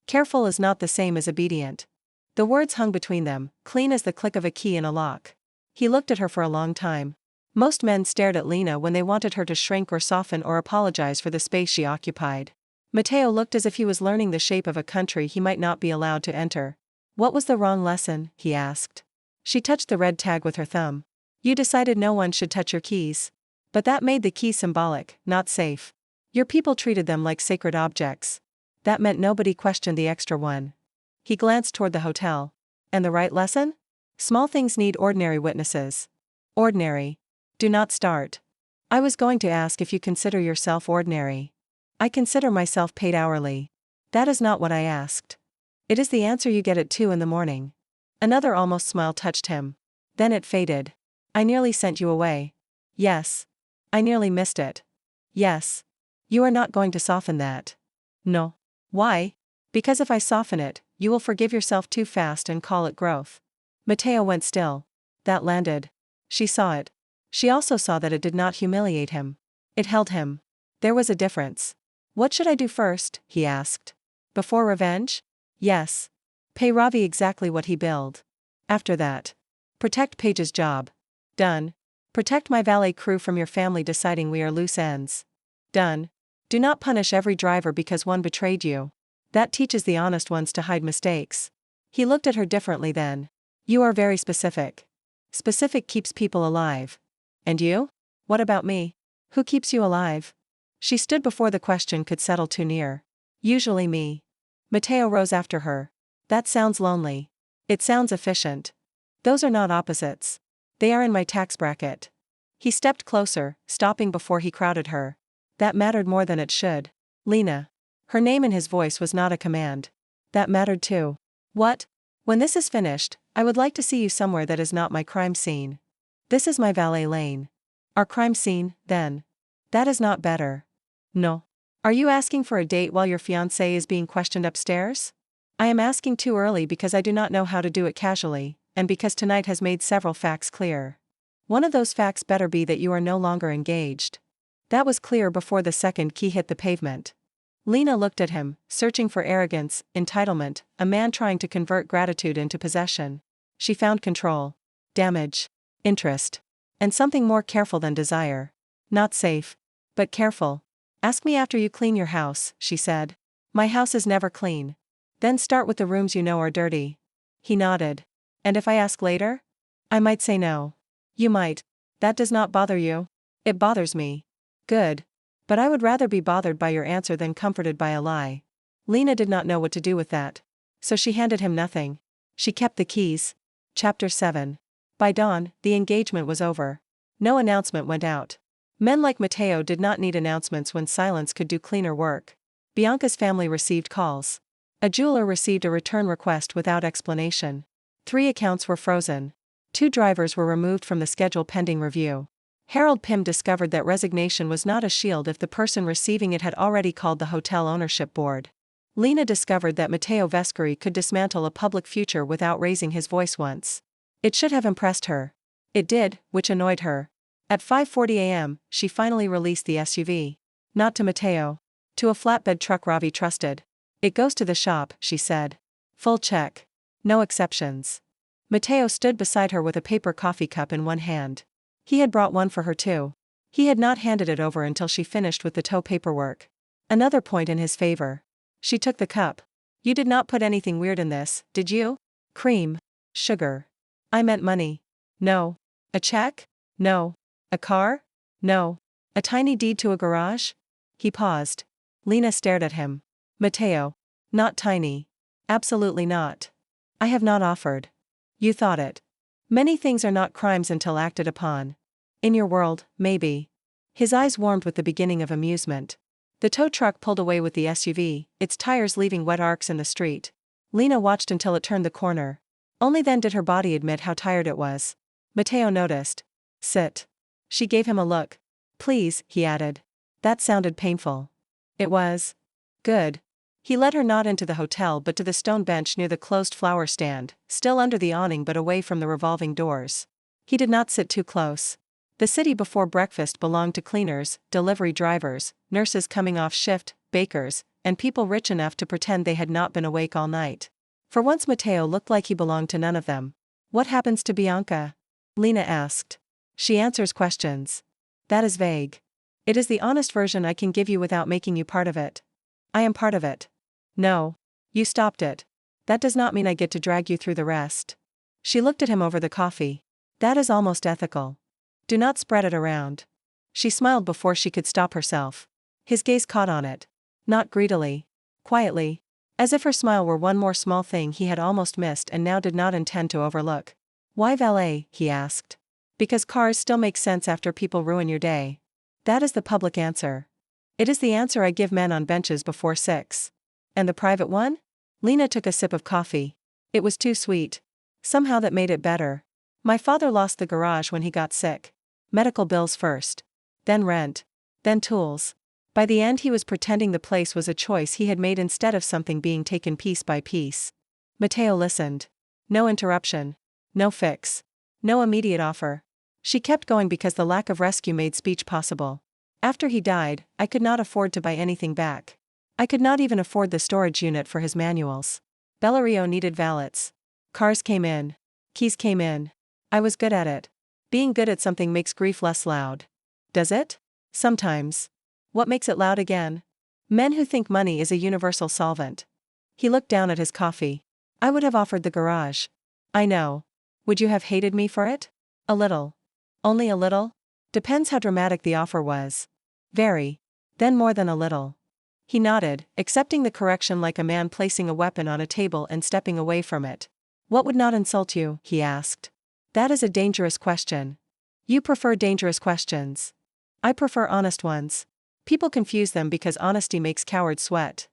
Careful is not the same as obedient. The words hung between them, clean as the click of a key in a lock. He looked at her for a long time. Most men stared at Lena when they wanted her to shrink or soften or apologize for the space she occupied. Matteo looked as if he was learning the shape of a country he might not be allowed to enter. What was the wrong lesson? He asked. She touched the red tag with her thumb. You decided no one should touch your keys. But that made the key symbolic, not safe. Your people treated them like sacred objects. That meant nobody questioned the extra one. He glanced toward the hotel. And the right lesson? Small things need ordinary witnesses. Ordinary. Do not start. I was going to ask if you consider yourself ordinary. I consider myself paid hourly. That is not what I asked. It is the answer you get at 2 in the morning. Another almost smile touched him. Then it faded. I nearly sent you away. Yes. I nearly missed it. Yes. You are not going to soften that. No. Why? Because if I soften it, you will forgive yourself too fast and call it growth. Matteo went still. That landed. She saw it. She also saw that it did not humiliate him. It held him. There was a difference. What should I do first? He asked. Before revenge? Yes. Pay Ravi exactly what he billed. After that. Protect Paige's job. Done. Protect my valet crew from your family deciding we are loose ends. Done. Do not punish every driver because one betrayed you. That teaches the honest ones to hide mistakes. He looked at her differently then. You are very specific. Specific keeps people alive. And you? What about me? Who keeps you alive? She stood before the question could settle too near. Usually me. Matteo rose after her. That sounds lonely. It sounds efficient. Those are not opposites. They are in my tax bracket. He stepped closer, stopping before he crowded her. That mattered more than it should. Lena. Her name in his voice was not a command. That mattered too. What? When this is finished, I would like to see you somewhere that is not my crime scene. This is my valet lane. Our crime scene, then. That is not better. No. Are you asking for a date while your fiancé is being questioned upstairs? I am asking too early because I do not know how to do it casually, and because tonight has made several facts clear. One of those facts better be that you are no longer engaged. That was clear before the second key hit the pavement. Lena looked at him, searching for arrogance, entitlement, a man trying to convert gratitude into possession. She found control, damage, interest, and something more careful than desire. Not safe, but careful. Ask me after you clean your house, she said. My house is never clean. Then start with the rooms you know are dirty. He nodded. And if I ask later? I might say no. You might. That does not bother you? It bothers me. Good. But I would rather be bothered by your answer than comforted by a lie. Lena did not know what to do with that. So she handed him nothing. She kept the keys. Chapter 7. By dawn, the engagement was over. No announcement went out. Men like Matteo did not need announcements when silence could do cleaner work. Bianca's family received calls. A jeweler received a return request without explanation. 3 accounts were frozen. 2 drivers were removed from the schedule pending review. Harold Pym discovered that resignation was not a shield if the person receiving it had already called the hotel ownership board. Lena discovered that Matteo Vescari could dismantle a public future without raising his voice once. It should have impressed her. It did, which annoyed her. At 5:40 a.m., she finally released the SUV. Not to Matteo. To a flatbed truck Ravi trusted. It goes to the shop, she said. Full check. No exceptions. Matteo stood beside her with a paper coffee cup in one hand. He had brought one for her too. He had not handed it over until she finished with the tow paperwork. Another point in his favor. She took the cup. You did not put anything weird in this, did you? Cream. Sugar. I meant money. No. A check? No. A car? No. A tiny deed to a garage? He paused. Lena stared at him. Matteo. Not tiny. Absolutely not. I have not offered. You thought it. Many things are not crimes until acted upon. In your world, maybe. His eyes warmed with the beginning of amusement. The tow truck pulled away with the SUV, its tires leaving wet arcs in the street. Lena watched until it turned the corner. Only then did her body admit how tired it was. Matteo noticed. Sit. She gave him a look. Please, he added. That sounded painful. It was. Good. He led her not into the hotel but to the stone bench near the closed flower stand, still under the awning but away from the revolving doors. He did not sit too close. The city before breakfast belonged to cleaners, delivery drivers, nurses coming off shift, bakers, and people rich enough to pretend they had not been awake all night. For once Matteo looked like he belonged to none of them. What happens to Bianca? Lena asked. She answers questions. That is vague. It is the honest version I can give you without making you part of it. I am part of it. No. You stopped it. That does not mean I get to drag you through the rest. She looked at him over the coffee. That is almost ethical. Do not spread it around. She smiled before she could stop herself. His gaze caught on it. Not greedily. Quietly. As if her smile were one more small thing he had almost missed and now did not intend to overlook. Why valet? He asked. Because cars still make sense after people ruin your day. That is the public answer. It is the answer I give men on benches before 6. And the private one? Lena took a sip of coffee. It was too sweet. Somehow that made it better. My father lost the garage when he got sick. Medical bills first. Then rent. Then tools. By the end he was pretending the place was a choice he had made instead of something being taken piece by piece. Matteo listened. No interruption. No fix. No immediate offer. She kept going because the lack of rescue made speech possible. After he died, I could not afford to buy anything back. I could not even afford the storage unit for his manuals. Bellario needed valets. Cars came in. Keys came in. I was good at it. Being good at something makes grief less loud. Does it? Sometimes. What makes it loud again? Men who think money is a universal solvent. He looked down at his coffee. I would have offered the garage. I know. Would you have hated me for it? A little. Only a little? Depends how dramatic the offer was. Very. Then more than a little. He nodded, accepting the correction like a man placing a weapon on a table and stepping away from it. What would not insult you? He asked. That is a dangerous question. You prefer dangerous questions. I prefer honest ones. People confuse them because honesty makes cowards sweat.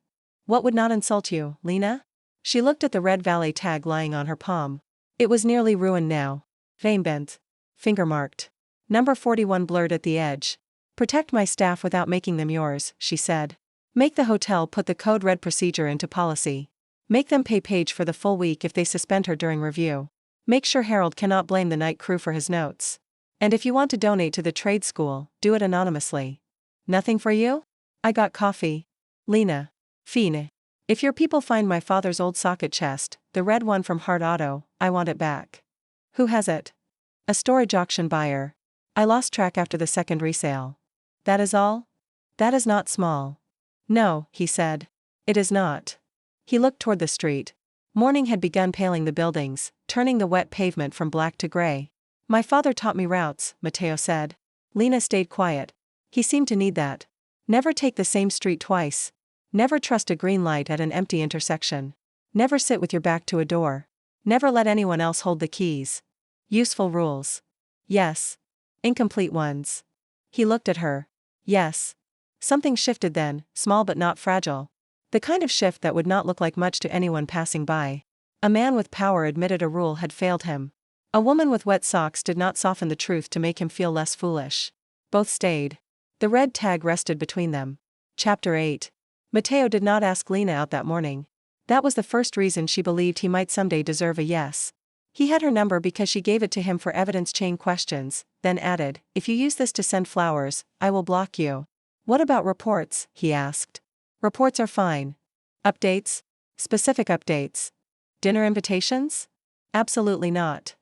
What would not insult you, Lena? She looked at the red valet tag lying on her palm. It was nearly ruined now. Vein bent. Finger marked. Number 41 blurred at the edge. Protect my staff without making them yours, she said. Make the hotel put the code red procedure into policy. Make them pay Paige for the full week if they suspend her during review. Make sure Harold cannot blame the night crew for his notes. And if you want to donate to the trade school, do it anonymously. Nothing for you? I got coffee. Lena. Fine. If your people find my father's old socket chest, the red one from Hart Auto, I want it back. Who has it? A storage auction buyer. I lost track after the second resale. That is all? That is not small. No, he said. It is not. He looked toward the street. Morning had begun paling the buildings, turning the wet pavement from black to gray. My father taught me routes, Matteo said. Lena stayed quiet. He seemed to need that. Never take the same street twice. Never trust a green light at an empty intersection. Never sit with your back to a door. Never let anyone else hold the keys. Useful rules. Yes. Incomplete ones. He looked at her. Yes. Something shifted then, small but not fragile. The kind of shift that would not look like much to anyone passing by. A man with power admitted a rule had failed him. A woman with wet socks did not soften the truth to make him feel less foolish. Both stayed. The red tag rested between them. Chapter 8. Matteo did not ask Lena out that morning. That was the first reason she believed he might someday deserve a yes. He had her number because she gave it to him for evidence chain questions, then added, if you use this to send flowers, I will block you. What about reports? He asked. Reports are fine. Updates? Specific updates. Dinner invitations? Absolutely not.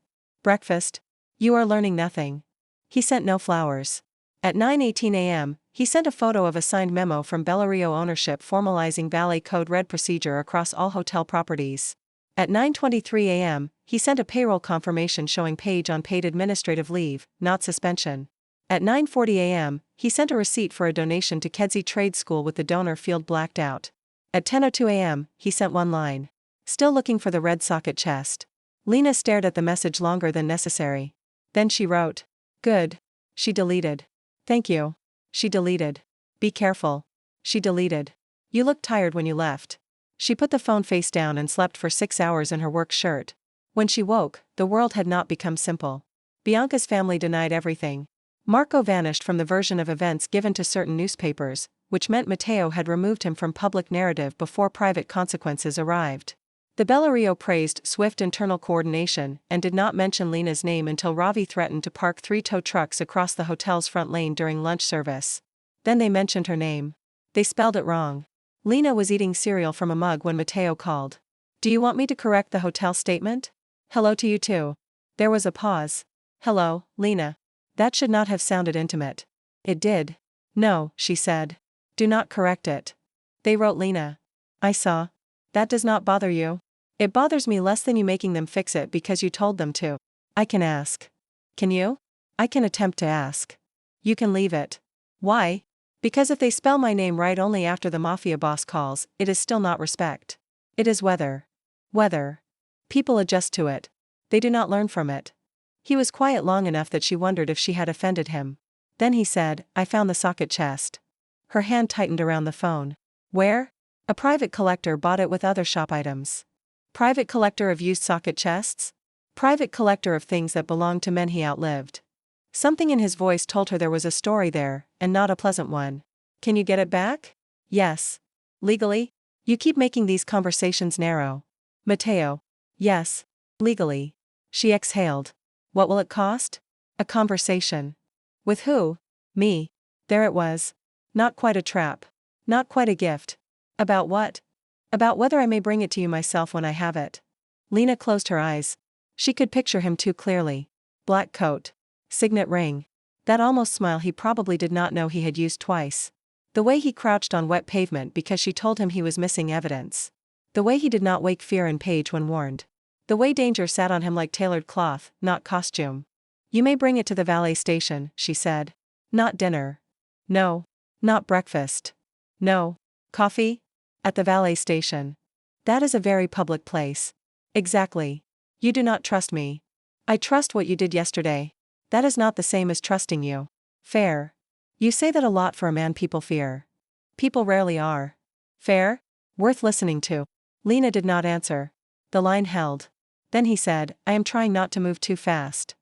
Breakfast? You are learning nothing. He sent no flowers. At 9:18 a.m., he sent a photo of a signed memo from Bellario ownership formalizing Valet Code Red procedure across all hotel properties. At 9:23 a.m., he sent a payroll confirmation showing Paige on paid administrative leave, not suspension. At 9:40 a.m., he sent a receipt for a donation to Kedzie Trade School with the donor field blacked out. At 10:02 a.m., he sent one line. Still looking for the red socket chest. Lena stared at the message longer than necessary. Then she wrote. Good. She deleted. Thank you. She deleted. Be careful. She deleted. You looked tired when you left. She put the phone face down and slept for 6 hours in her work shirt. When she woke, the world had not become simple. Bianca's family denied everything. Marco vanished from the version of events given to certain newspapers, which meant Matteo had removed him from public narrative before private consequences arrived. The Bellario praised swift internal coordination and did not mention Lena's name until Ravi threatened to park 3 tow trucks across the hotel's front lane during lunch service. Then they mentioned her name. They spelled it wrong. Lena was eating cereal from a mug when Matteo called. Do you want me to correct the hotel statement? Hello to you too. There was a pause. Hello, Lena. That should not have sounded intimate. It did. No, she said. Do not correct it. They wrote Lena. I saw. That does not bother you? It bothers me less than you making them fix it because you told them to. I can ask. Can you? I can attempt to ask. You can leave it. Why? Because if they spell my name right only after the mafia boss calls, it is still not respect. It is weather. Weather. People adjust to it. They do not learn from it. He was quiet long enough that she wondered if she had offended him. Then he said, I found the socket chest. Her hand tightened around the phone. Where? A private collector bought it with other shop items. Private collector of used socket chests? Private collector of things that belonged to men he outlived. Something in his voice told her there was a story there, and not a pleasant one. Can you get it back? Yes. Legally? You keep making these conversations narrow. Matteo. Yes. Legally. She exhaled. What will it cost? A conversation. With who? Me. There it was. Not quite a trap. Not quite a gift. About what? About whether I may bring it to you myself when I have it. Lena closed her eyes. She could picture him too clearly. Black coat. Signet ring. That almost smile he probably did not know he had used twice. The way he crouched on wet pavement because she told him he was missing evidence. The way he did not wake fear in Paige when warned. The way danger sat on him like tailored cloth, not costume. You may bring it to the valet station, she said. Not dinner. No. Not breakfast. No. Coffee? At the valet station. That is a very public place. Exactly. You do not trust me. I trust what you did yesterday. That is not the same as trusting you. Fair. You say that a lot for a man people fear. People rarely are. Fair? Worth listening to. Lena did not answer. The line held. Then he said, I am trying not to move too fast.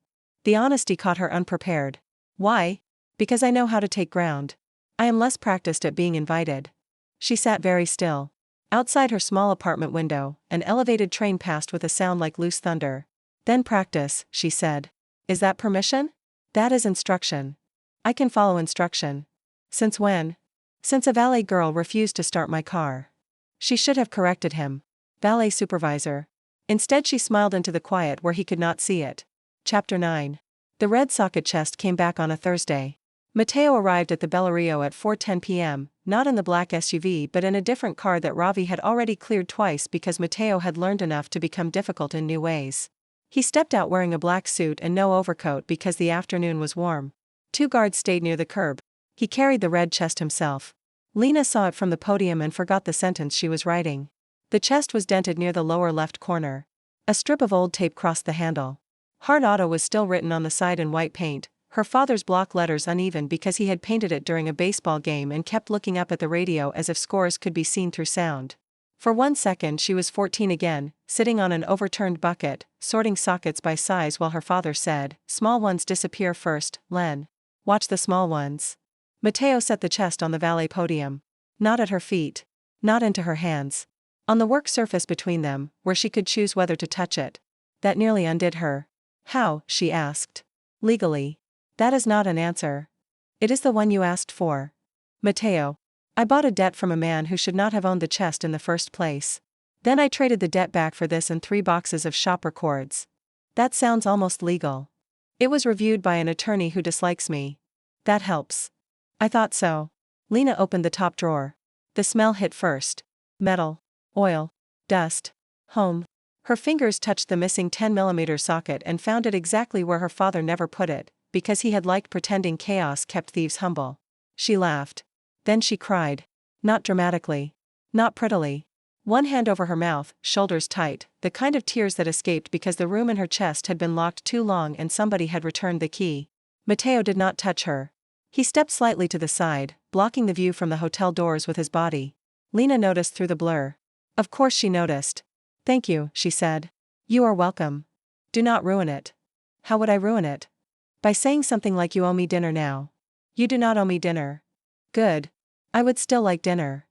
The honesty caught her unprepared. Why? Because I know how to take ground. I am less practiced at being invited. She sat very still. Outside her small apartment window, an elevated train passed with a sound like loose thunder. Then practice, she said. Is that permission? That is instruction. I can follow instruction. Since when? Since a valet girl refused to start my car. She should have corrected him. Valet supervisor. Instead she smiled into the quiet where he could not see it. Chapter 9. The red socket chest came back on a Thursday. Matteo arrived at the Bellario at 4:10 p.m., not in the black SUV but in a different car that Ravi had already cleared twice because Matteo had learned enough to become difficult in new ways. He stepped out wearing a black suit and no overcoat because the afternoon was warm. 2 guards stayed near the curb. He carried the red chest himself. Lena saw it from the podium and forgot the sentence she was writing. The chest was dented near the lower left corner. A strip of old tape crossed the handle. Hard Auto was still written on the side in white paint, her father's block letters uneven because he had painted it during a baseball game and kept looking up at the radio as if scores could be seen through sound. For 1 second she was 14 again, sitting on an overturned bucket, sorting sockets by size while her father said, Small ones disappear first, Len. Watch the small ones. Matteo set the chest on the valet podium. Not at her feet. Not into her hands. On the work surface between them, where she could choose whether to touch it. That nearly undid her. How? She asked. Legally. That is not an answer. It is the one you asked for. Matteo. I bought a debt from a man who should not have owned the chest in the first place. Then I traded the debt back for this and 3 boxes of shop records. That sounds almost legal. It was reviewed by an attorney who dislikes me. That helps. I thought so. Lena opened the top drawer. The smell hit first. Metal. Oil. Dust. Home. Her fingers touched the missing 10mm socket and found it exactly where her father never put it, because he had liked pretending chaos kept thieves humble. She laughed. Then she cried. Not dramatically. Not prettily. One hand over her mouth, shoulders tight, the kind of tears that escaped because the room in her chest had been locked too long and somebody had returned the key. Matteo did not touch her. He stepped slightly to the side, blocking the view from the hotel doors with his body. Lena noticed through the blur. Of course she noticed. Thank you, she said. You are welcome. Do not ruin it. How would I ruin it? By saying something like you owe me dinner now. You do not owe me dinner. Good. I would still like dinner.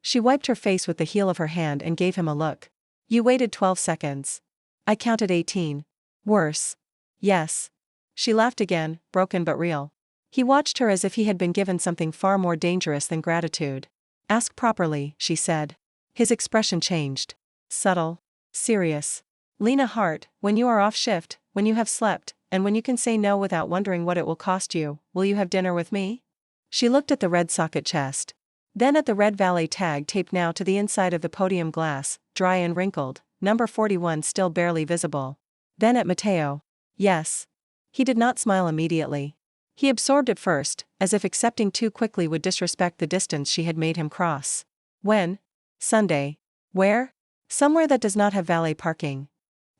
She wiped her face with the heel of her hand and gave him a look. You waited 12 seconds. I counted 18. Worse. Yes. She laughed again, broken but real. He watched her as if he had been given something far more dangerous than gratitude. Ask properly, she said. His expression changed. Subtle. Serious. Lena Hart, when you are off shift, when you have slept, and when you can say no without wondering what it will cost you, will you have dinner with me? She looked at the red socket chest. Then at the red Valet tag taped now to the inside of the podium glass, dry and wrinkled, number 41 still barely visible. Then at Matteo. Yes. He did not smile immediately. He absorbed it first, as if accepting too quickly would disrespect the distance she had made him cross. When? Sunday. Where? Somewhere that does not have valet parking.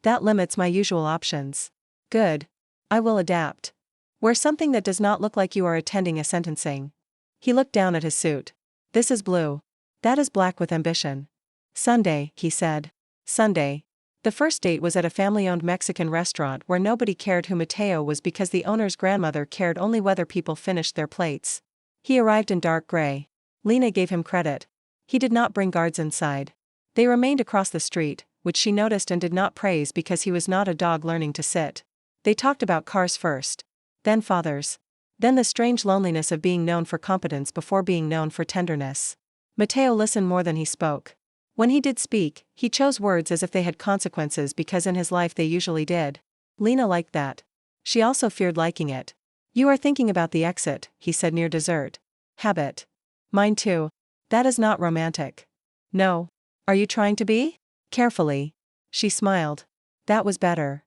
That limits my usual options. Good. I will adapt. Wear something that does not look like you are attending a sentencing. He looked down at his suit. This is blue. That is black with ambition. Sunday, he said. Sunday. The first date was at a family-owned Mexican restaurant where nobody cared who Matteo was because the owner's grandmother cared only whether people finished their plates. He arrived in dark gray. Lena gave him credit. He did not bring guards inside. They remained across the street, which she noticed and did not praise because he was not a dog learning to sit. They talked about cars first. Then fathers. Then the strange loneliness of being known for competence before being known for tenderness. Matteo listened more than he spoke. When he did speak, he chose words as if they had consequences because in his life they usually did. Lena liked that. She also feared liking it. You are thinking about the exit, he said near dessert. Habit. Mine too. That is not romantic. No. Are you trying to be? Carefully. She smiled. That was better.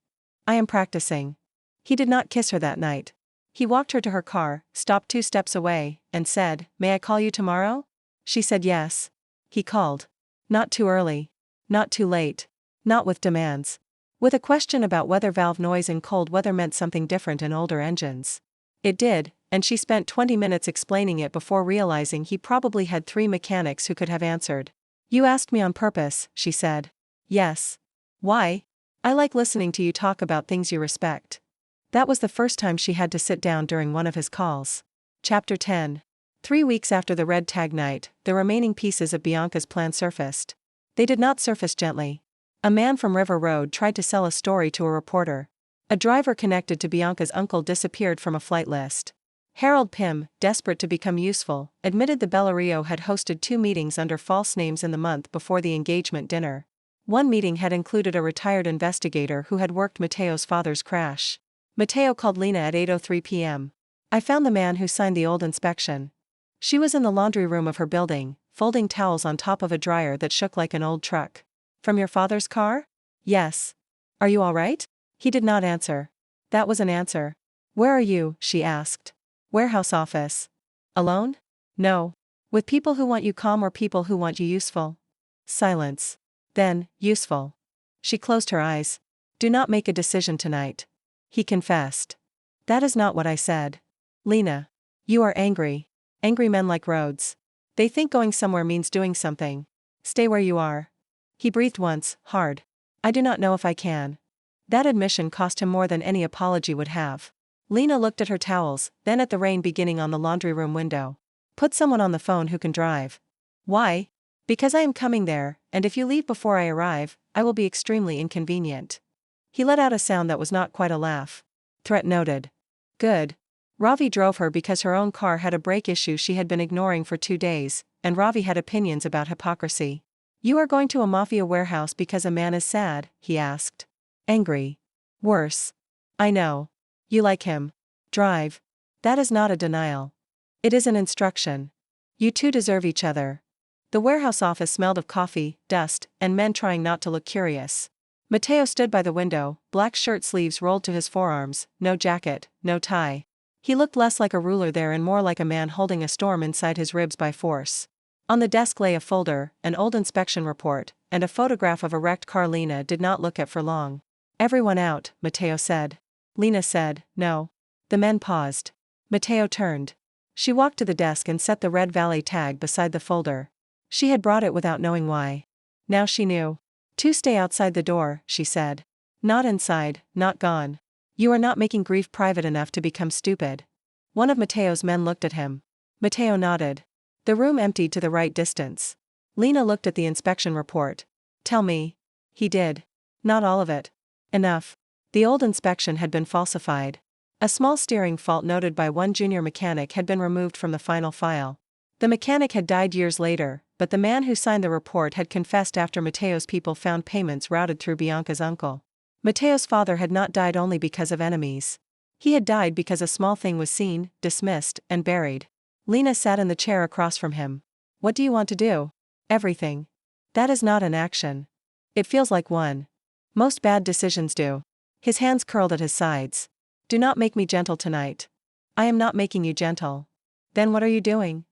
I am practicing. He did not kiss her that night. He walked her to her car, stopped 2 steps away, and said, May I call you tomorrow? She said yes. He called. Not too early. Not too late. Not with demands. With a question about whether valve noise in cold weather meant something different in older engines. It did, and she spent 20 minutes explaining it before realizing he probably had 3 mechanics who could have answered. You asked me on purpose, she said. Yes. Why? I like listening to you talk about things you respect. That was the first time she had to sit down during one of his calls. Chapter 10. 3 weeks after the red tag night, the remaining pieces of Bianca's plan surfaced. They did not surface gently. A man from River Road tried to sell a story to a reporter. A driver connected to Bianca's uncle disappeared from a flight list. Harold Pym, desperate to become useful, admitted the Bellario had hosted 2 meetings under false names in the month before the engagement dinner. One meeting had included a retired investigator who had worked Matteo's father's crash. Matteo called Lena at 8:03 p.m. I found the man who signed the old inspection. She was in the laundry room of her building, folding towels on top of a dryer that shook like an old truck. From your father's car? Yes. Are you all right? He did not answer. That was an answer. Where are you? She asked. Warehouse office. Alone? No. With people who want you calm or people who want you useful? Silence. Then, useful. She closed her eyes. Do not make a decision tonight. He confessed. That is not what I said. Lena. You are angry. Angry men like roads. They think going somewhere means doing something. Stay where you are. He breathed once, hard. I do not know if I can. That admission cost him more than any apology would have. Lena looked at her towels, then at the rain beginning on the laundry room window. Put someone on the phone who can drive. Why? Because I am coming there, and if you leave before I arrive, I will be extremely inconvenient. He let out a sound that was not quite a laugh. Threat noted. Good. Ravi drove her because her own car had a brake issue she had been ignoring for 2 days, and Ravi had opinions about hypocrisy. You are going to a mafia warehouse because a man is sad, he asked. Angry. Worse. I know. You like him. Drive. That is not a denial. It is an instruction. You two deserve each other. The warehouse office smelled of coffee, dust, and men trying not to look curious. Matteo stood by the window, black shirt sleeves rolled to his forearms, no jacket, no tie. He looked less like a ruler there and more like a man holding a storm inside his ribs by force. On the desk lay a folder, an old inspection report, and a photograph of a wrecked car. Lena did not look at for long. Everyone out, Matteo said. Lena said, no. The men paused. Matteo turned. She walked to the desk and set the red Valet tag beside the folder. She had brought it without knowing why. Now she knew. To stay outside the door, she said. Not inside, not gone. You are not making grief private enough to become stupid. One of Matteo's men looked at him. Matteo nodded. The room emptied to the right distance. Lena looked at the inspection report. Tell me. He did. Not all of it. Enough. The old inspection had been falsified. A small steering fault noted by one junior mechanic had been removed from the final file. The mechanic had died years later, but the man who signed the report had confessed after Matteo's people found payments routed through Bianca's uncle. Matteo's father had not died only because of enemies. He had died because a small thing was seen, dismissed, and buried. Lena sat in the chair across from him. What do you want to do? Everything. That is not an action. It feels like one. Most bad decisions do. His hands curled at his sides. Do not make me gentle tonight. I am not making you gentle. Then what are you doing?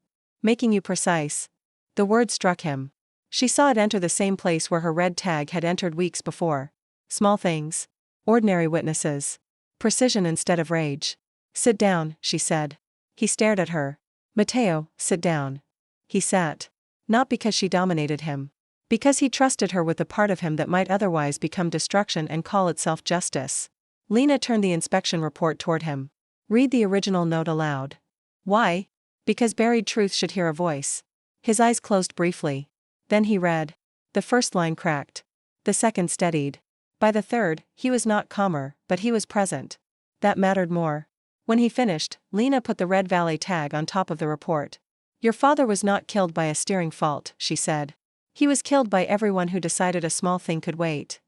Making you precise. The word struck him. She saw it enter the same place where her red tag had entered weeks before. Small things. Ordinary witnesses. Precision instead of rage. Sit down, she said. He stared at her. Matteo, sit down. He sat. Not because she dominated him. Because he trusted her with the part of him that might otherwise become destruction and call itself justice. Lena turned the inspection report toward him. Read the original note aloud. Why? Because buried truth should hear a voice. His eyes closed briefly. Then he read. The first line cracked. The second steadied. By the third, he was not calmer, but he was present. That mattered more. When he finished, Lena put the red Valet tag on top of the report. Your father was not killed by a steering fault, she said. He was killed by everyone who decided a small thing could wait.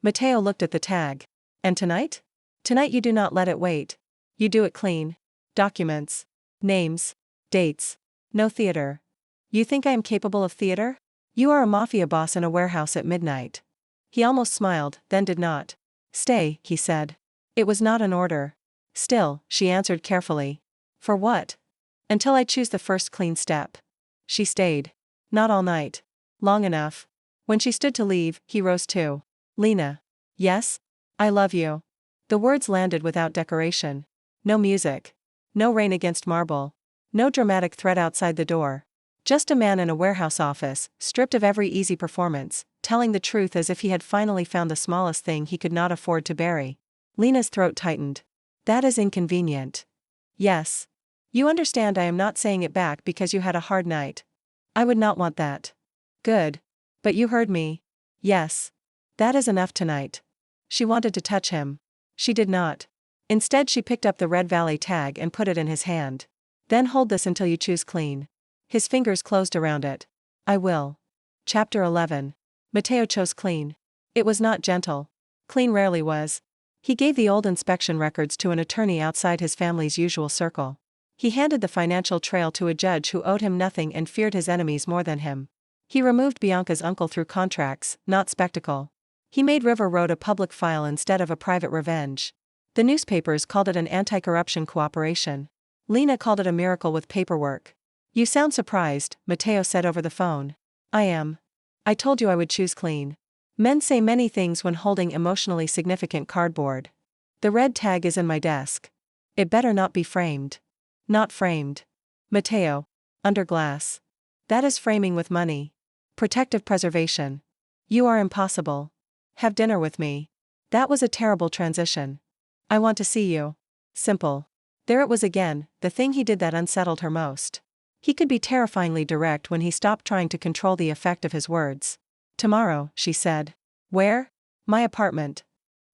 Matteo looked at the tag. And tonight? Tonight you do not let it wait. You do it clean. Documents. Names. Dates. No theater. You think I am capable of theater? You are a mafia boss in a warehouse at midnight. He almost smiled, then did not. Stay, he said. It was not an order. Still, she answered carefully. For what? Until I choose the first clean step. She stayed. Not all night. Long enough. When she stood to leave, he rose too. Lena. Yes? I love you. The words landed without decoration. No music. No rain against marble. No dramatic threat outside the door. Just a man in a warehouse office, stripped of every easy performance, telling the truth as if he had finally found the smallest thing he could not afford to bury. Lena's throat tightened. That is inconvenient. Yes. You understand I am not saying it back because you had a hard night. I would not want that. Good. But you heard me. Yes. That is enough tonight. She wanted to touch him. She did not. Instead she picked up the red Valet tag and put it in his hand. Then hold this until you choose clean. His fingers closed around it. I will. Chapter 11. Matteo chose clean. It was not gentle. Clean rarely was. He gave the old inspection records to an attorney outside his family's usual circle. He handed the financial trail to a judge who owed him nothing and feared his enemies more than him. He removed Bianca's uncle through contracts, not spectacle. He made River Road a public file instead of a private revenge. The newspapers called it an anti-corruption cooperation. Lena called it a miracle with paperwork. You sound surprised, Matteo said over the phone. I am. I told you I would choose clean. Men say many things when holding emotionally significant cardboard. The red tag is in my desk. It better not be framed. Not framed. Matteo. Under glass. That is framing with money. Protective preservation. You are impossible. Have dinner with me. That was a terrible transition. I want to see you. Simple. There it was again, the thing he did that unsettled her most. He could be terrifyingly direct when he stopped trying to control the effect of his words. Tomorrow, she said. Where? My apartment.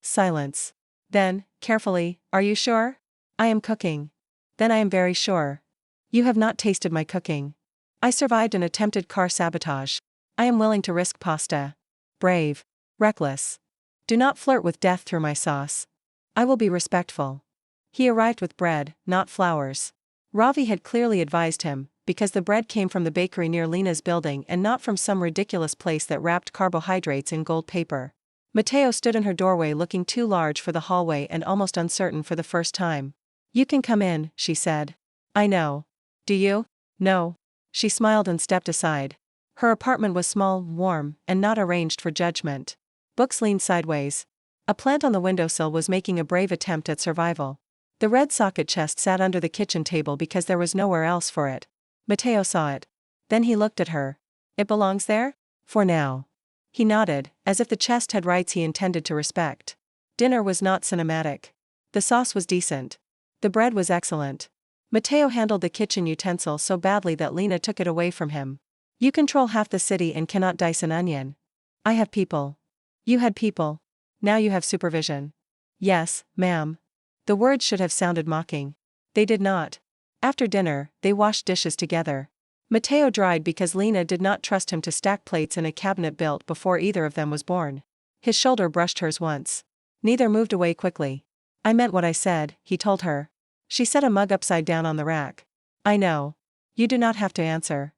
Silence. Then, carefully, are you sure? I am cooking. Then I am very sure. You have not tasted my cooking. I survived an attempted car sabotage. I am willing to risk pasta. Brave. Reckless. Do not flirt with death through my sauce. I will be respectful. He arrived with bread, not flowers. Ravi had clearly advised him, because the bread came from the bakery near Lena's building and not from some ridiculous place that wrapped carbohydrates in gold paper. Matteo stood in her doorway looking too large for the hallway and almost uncertain for the first time. You can come in, she said. I know. Do you? No. She smiled and stepped aside. Her apartment was small, warm, and not arranged for judgment. Books leaned sideways. A plant on the windowsill was making a brave attempt at survival. The red socket chest sat under the kitchen table because there was nowhere else for it. Matteo saw it. Then he looked at her. It belongs there? For now. He nodded, as if the chest had rights he intended to respect. Dinner was not cinematic. The sauce was decent. The bread was excellent. Matteo handled the kitchen utensil so badly that Lena took it away from him. You control half the city and cannot dice an onion. I have people. You had people. Now you have supervision. Yes, ma'am. The words should have sounded mocking. They did not. After dinner, they washed dishes together. Matteo dried because Lena did not trust him to stack plates in a cabinet built before either of them was born. His shoulder brushed hers once. Neither moved away quickly. I meant what I said, he told her. She set a mug upside down on the rack. I know. You do not have to answer.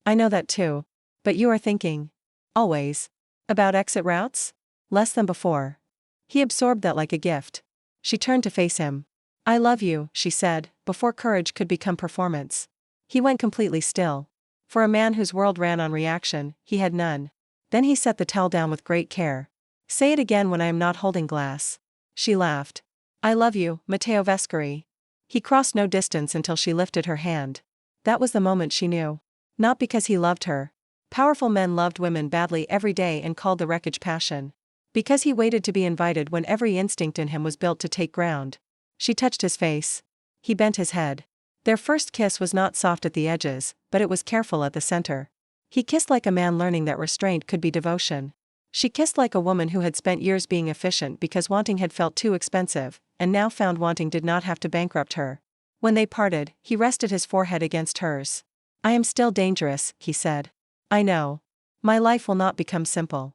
I know that too. But you are thinking. Always. About exit routes? Less than before. He absorbed that like a gift. She turned to face him. I love you, she said, before courage could become performance. He went completely still. For a man whose world ran on reaction, he had none. Then he set the towel down with great care. Say it again when I am not holding glass. She laughed. I love you, Matteo Vescari. He crossed no distance until she lifted her hand. That was the moment she knew. Not because he loved her. Powerful men loved women badly every day and called the wreckage passion. Because he waited to be invited when every instinct in him was built to take ground. She touched his face. He bent his head. Their first kiss was not soft at the edges, but it was careful at the center. He kissed like a man learning that restraint could be devotion. She kissed like a woman who had spent years being efficient because wanting had felt too expensive, and now found wanting did not have to bankrupt her. When they parted, he rested his forehead against hers. I am still dangerous, he said. I know. My life will not become simple.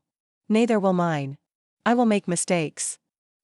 Neither will mine. I will make mistakes.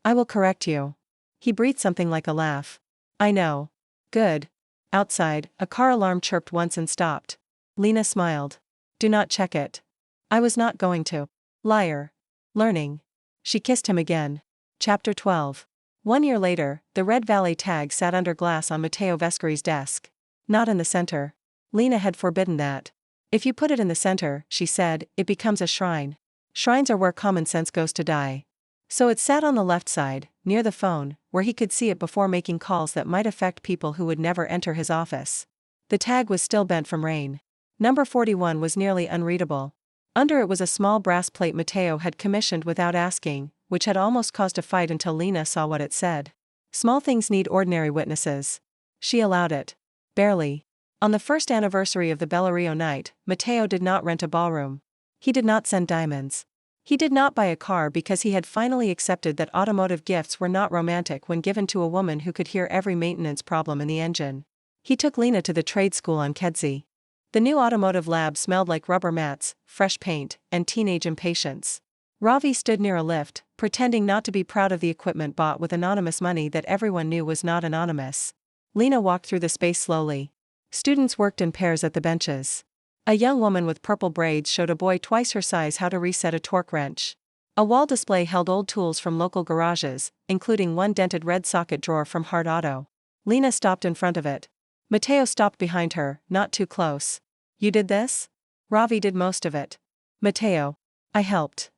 I will correct you. He breathed something like a laugh. I know. Good. Outside, a car alarm chirped once and stopped. Lena smiled. Do not check it. I was not going to. Liar. Learning. She kissed him again. Chapter 12. 1 year later, the red Valet tag sat under glass on Matteo Vescari's desk. Not in the center. Lena had forbidden that. If you put it in the center, she said, it becomes a shrine. Shrines are where common sense goes to die. So it sat on the left side, near the phone, where he could see it before making calls that might affect people who would never enter his office. The tag was still bent from rain. Number 41 was nearly unreadable. Under it was a small brass plate Matteo had commissioned without asking, which had almost caused a fight until Lena saw what it said. Small things need ordinary witnesses. She allowed it. Barely. On the first anniversary of the Bellario night, Matteo did not rent a ballroom. He did not send diamonds. He did not buy a car because he had finally accepted that automotive gifts were not romantic when given to a woman who could hear every maintenance problem in the engine. He took Lena to the trade school on Kedzie. The new automotive lab smelled like rubber mats, fresh paint, and teenage impatience. Ravi stood near a lift, pretending not to be proud of the equipment bought with anonymous money that everyone knew was not anonymous. Lena walked through the space slowly. Students worked in pairs at the benches. A young woman with purple braids showed a boy twice her size how to reset a torque wrench. A wall display held old tools from local garages, including one dented red socket drawer from Hart Auto. Lena stopped in front of it. Matteo stopped behind her, not too close. You did this? Ravi did most of it. Matteo. I helped.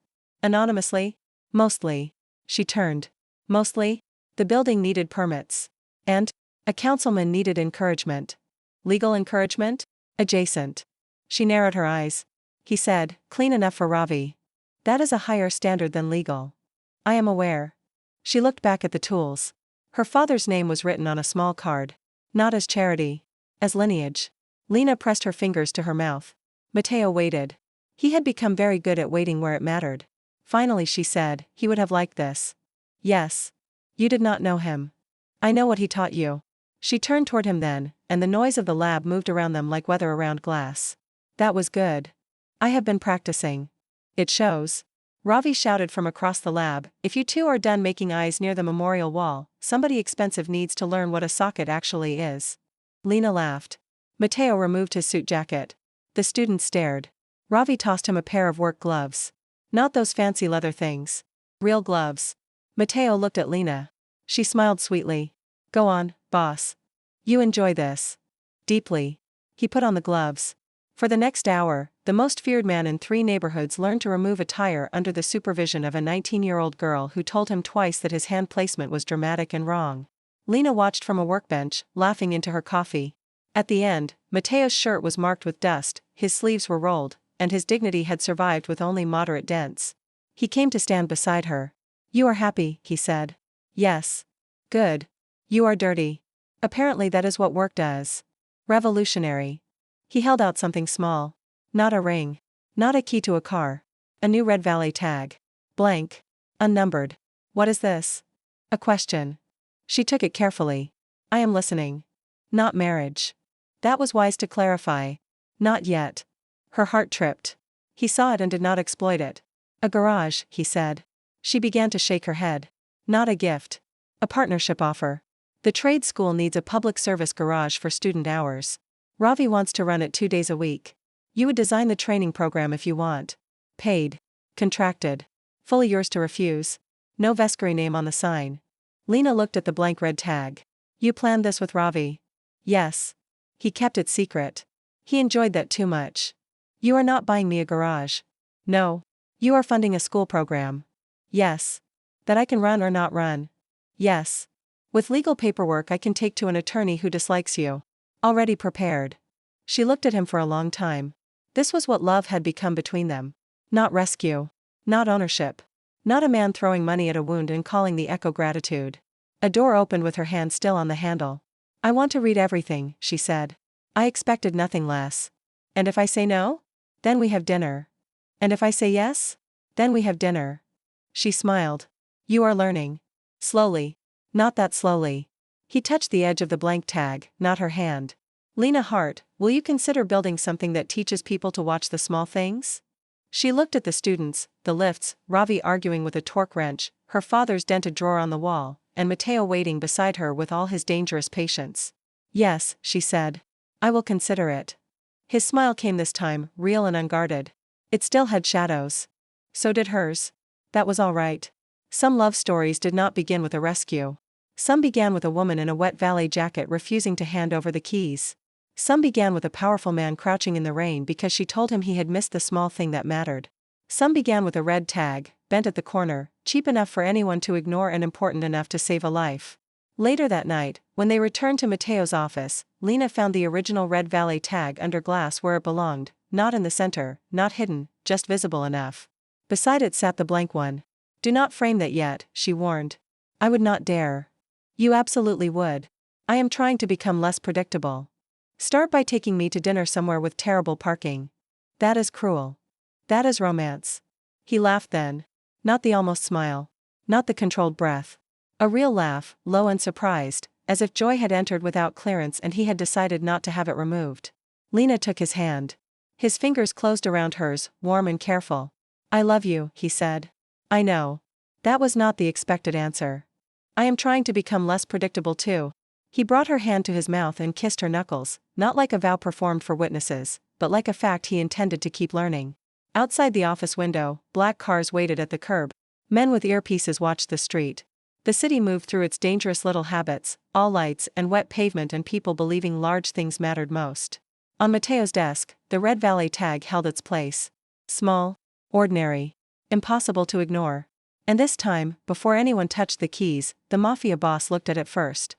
Anonymously? Mostly. She turned. Mostly? The building needed permits. And? A councilman needed encouragement. Legal encouragement? Adjacent. She narrowed her eyes. He said, clean enough for Ravi. That is a higher standard than legal. I am aware. She looked back at the tools. Her father's name was written on a small card. Not as charity. As lineage. Lena pressed her fingers to her mouth. Matteo waited. He had become very good at waiting where it mattered. Finally she said, he would have liked this. Yes. You did not know him. I know what he taught you. She turned toward him then, and the noise of the lab moved around them like weather around glass. That was good. I have been practicing. It shows. Ravi shouted from across the lab, if you two are done making eyes near the memorial wall, somebody expensive needs to learn what a socket actually is. Lena laughed. Matteo removed his suit jacket. The students stared. Ravi tossed him a pair of work gloves. Not those fancy leather things. Real gloves. Matteo looked at Lena. She smiled sweetly. Go on, boss. You enjoy this. Deeply. He put on the gloves. For the next hour, the most feared man in 3 neighborhoods learned to remove a tire under the supervision of a 19-year-old girl who told him twice that his hand placement was dramatic and wrong. Lena watched from a workbench, laughing into her coffee. At the end, Matteo's shirt was marked with dust, his sleeves were rolled, and his dignity had survived with only moderate dents. He came to stand beside her. You are happy, he said. Yes. Good. You are dirty. Apparently that is what work does. Revolutionary. He held out something small. Not a ring. Not a key to a car. A new red Valet tag. Blank. Unnumbered. What is this? A question. She took it carefully. I am listening. Not marriage. That was wise to clarify. Not yet. Her heart tripped. He saw it and did not exploit it. A garage, he said. She began to shake her head. Not a gift. A partnership offer. The trade school needs a public service garage for student hours. Ravi wants to run it 2 days a week. You would design the training program if you want. Paid. Contracted. Fully yours to refuse. No Vescari name on the sign. Lena looked at the blank red tag. You planned this with Ravi? Yes. He kept it secret. He enjoyed that too much. You are not buying me a garage. No. You are funding a school program. Yes. That I can run or not run. Yes. With legal paperwork I can take to an attorney who dislikes you. Already prepared. She looked at him for a long time. This was what love had become between them. Not rescue. Not ownership. Not a man throwing money at a wound and calling the echo gratitude. A door opened with her hand still on the handle. I want to read everything, she said. I expected nothing less. And if I say no? Then we have dinner. And if I say yes? Then we have dinner. She smiled. You are learning. Slowly. Not that slowly. He touched the edge of the blank tag, not her hand. Lena Hart, will you consider building something that teaches people to watch the small things? She looked at the students, the lifts, Ravi arguing with a torque wrench, her father's dented drawer on the wall, and Matteo waiting beside her with all his dangerous patience. Yes, she said. I will consider it. His smile came this time, real and unguarded. It still had shadows. So did hers. That was all right. Some love stories did not begin with a rescue. Some began with a woman in a wet valet jacket refusing to hand over the keys. Some began with a powerful man crouching in the rain because she told him he had missed the small thing that mattered. Some began with a red tag, bent at the corner, cheap enough for anyone to ignore and important enough to save a life. Later that night, when they returned to Matteo's office, Lena found the original red valet tag under glass where it belonged, not in the center, not hidden, just visible enough. Beside it sat the blank one. Do not frame that yet, she warned. I would not dare. You absolutely would. I am trying to become less predictable. Start by taking me to dinner somewhere with terrible parking. That is cruel. That is romance. He laughed then. Not the almost smile. Not the controlled breath. A real laugh, low and surprised, as if joy had entered without clearance and he had decided not to have it removed. Lena took his hand. His fingers closed around hers, warm and careful. I love you, he said. I know. That was not the expected answer. I am trying to become less predictable too. He brought her hand to his mouth and kissed her knuckles, not like a vow performed for witnesses, but like a fact he intended to keep learning. Outside the office window, black cars waited at the curb. Men with earpieces watched the street. The city moved through its dangerous little habits, all lights and wet pavement and people believing large things mattered most. On Matteo's desk, the red valet tag held its place. Small. Ordinary. Impossible to ignore. And this time, before anyone touched the keys, the Mafia boss looked at it first.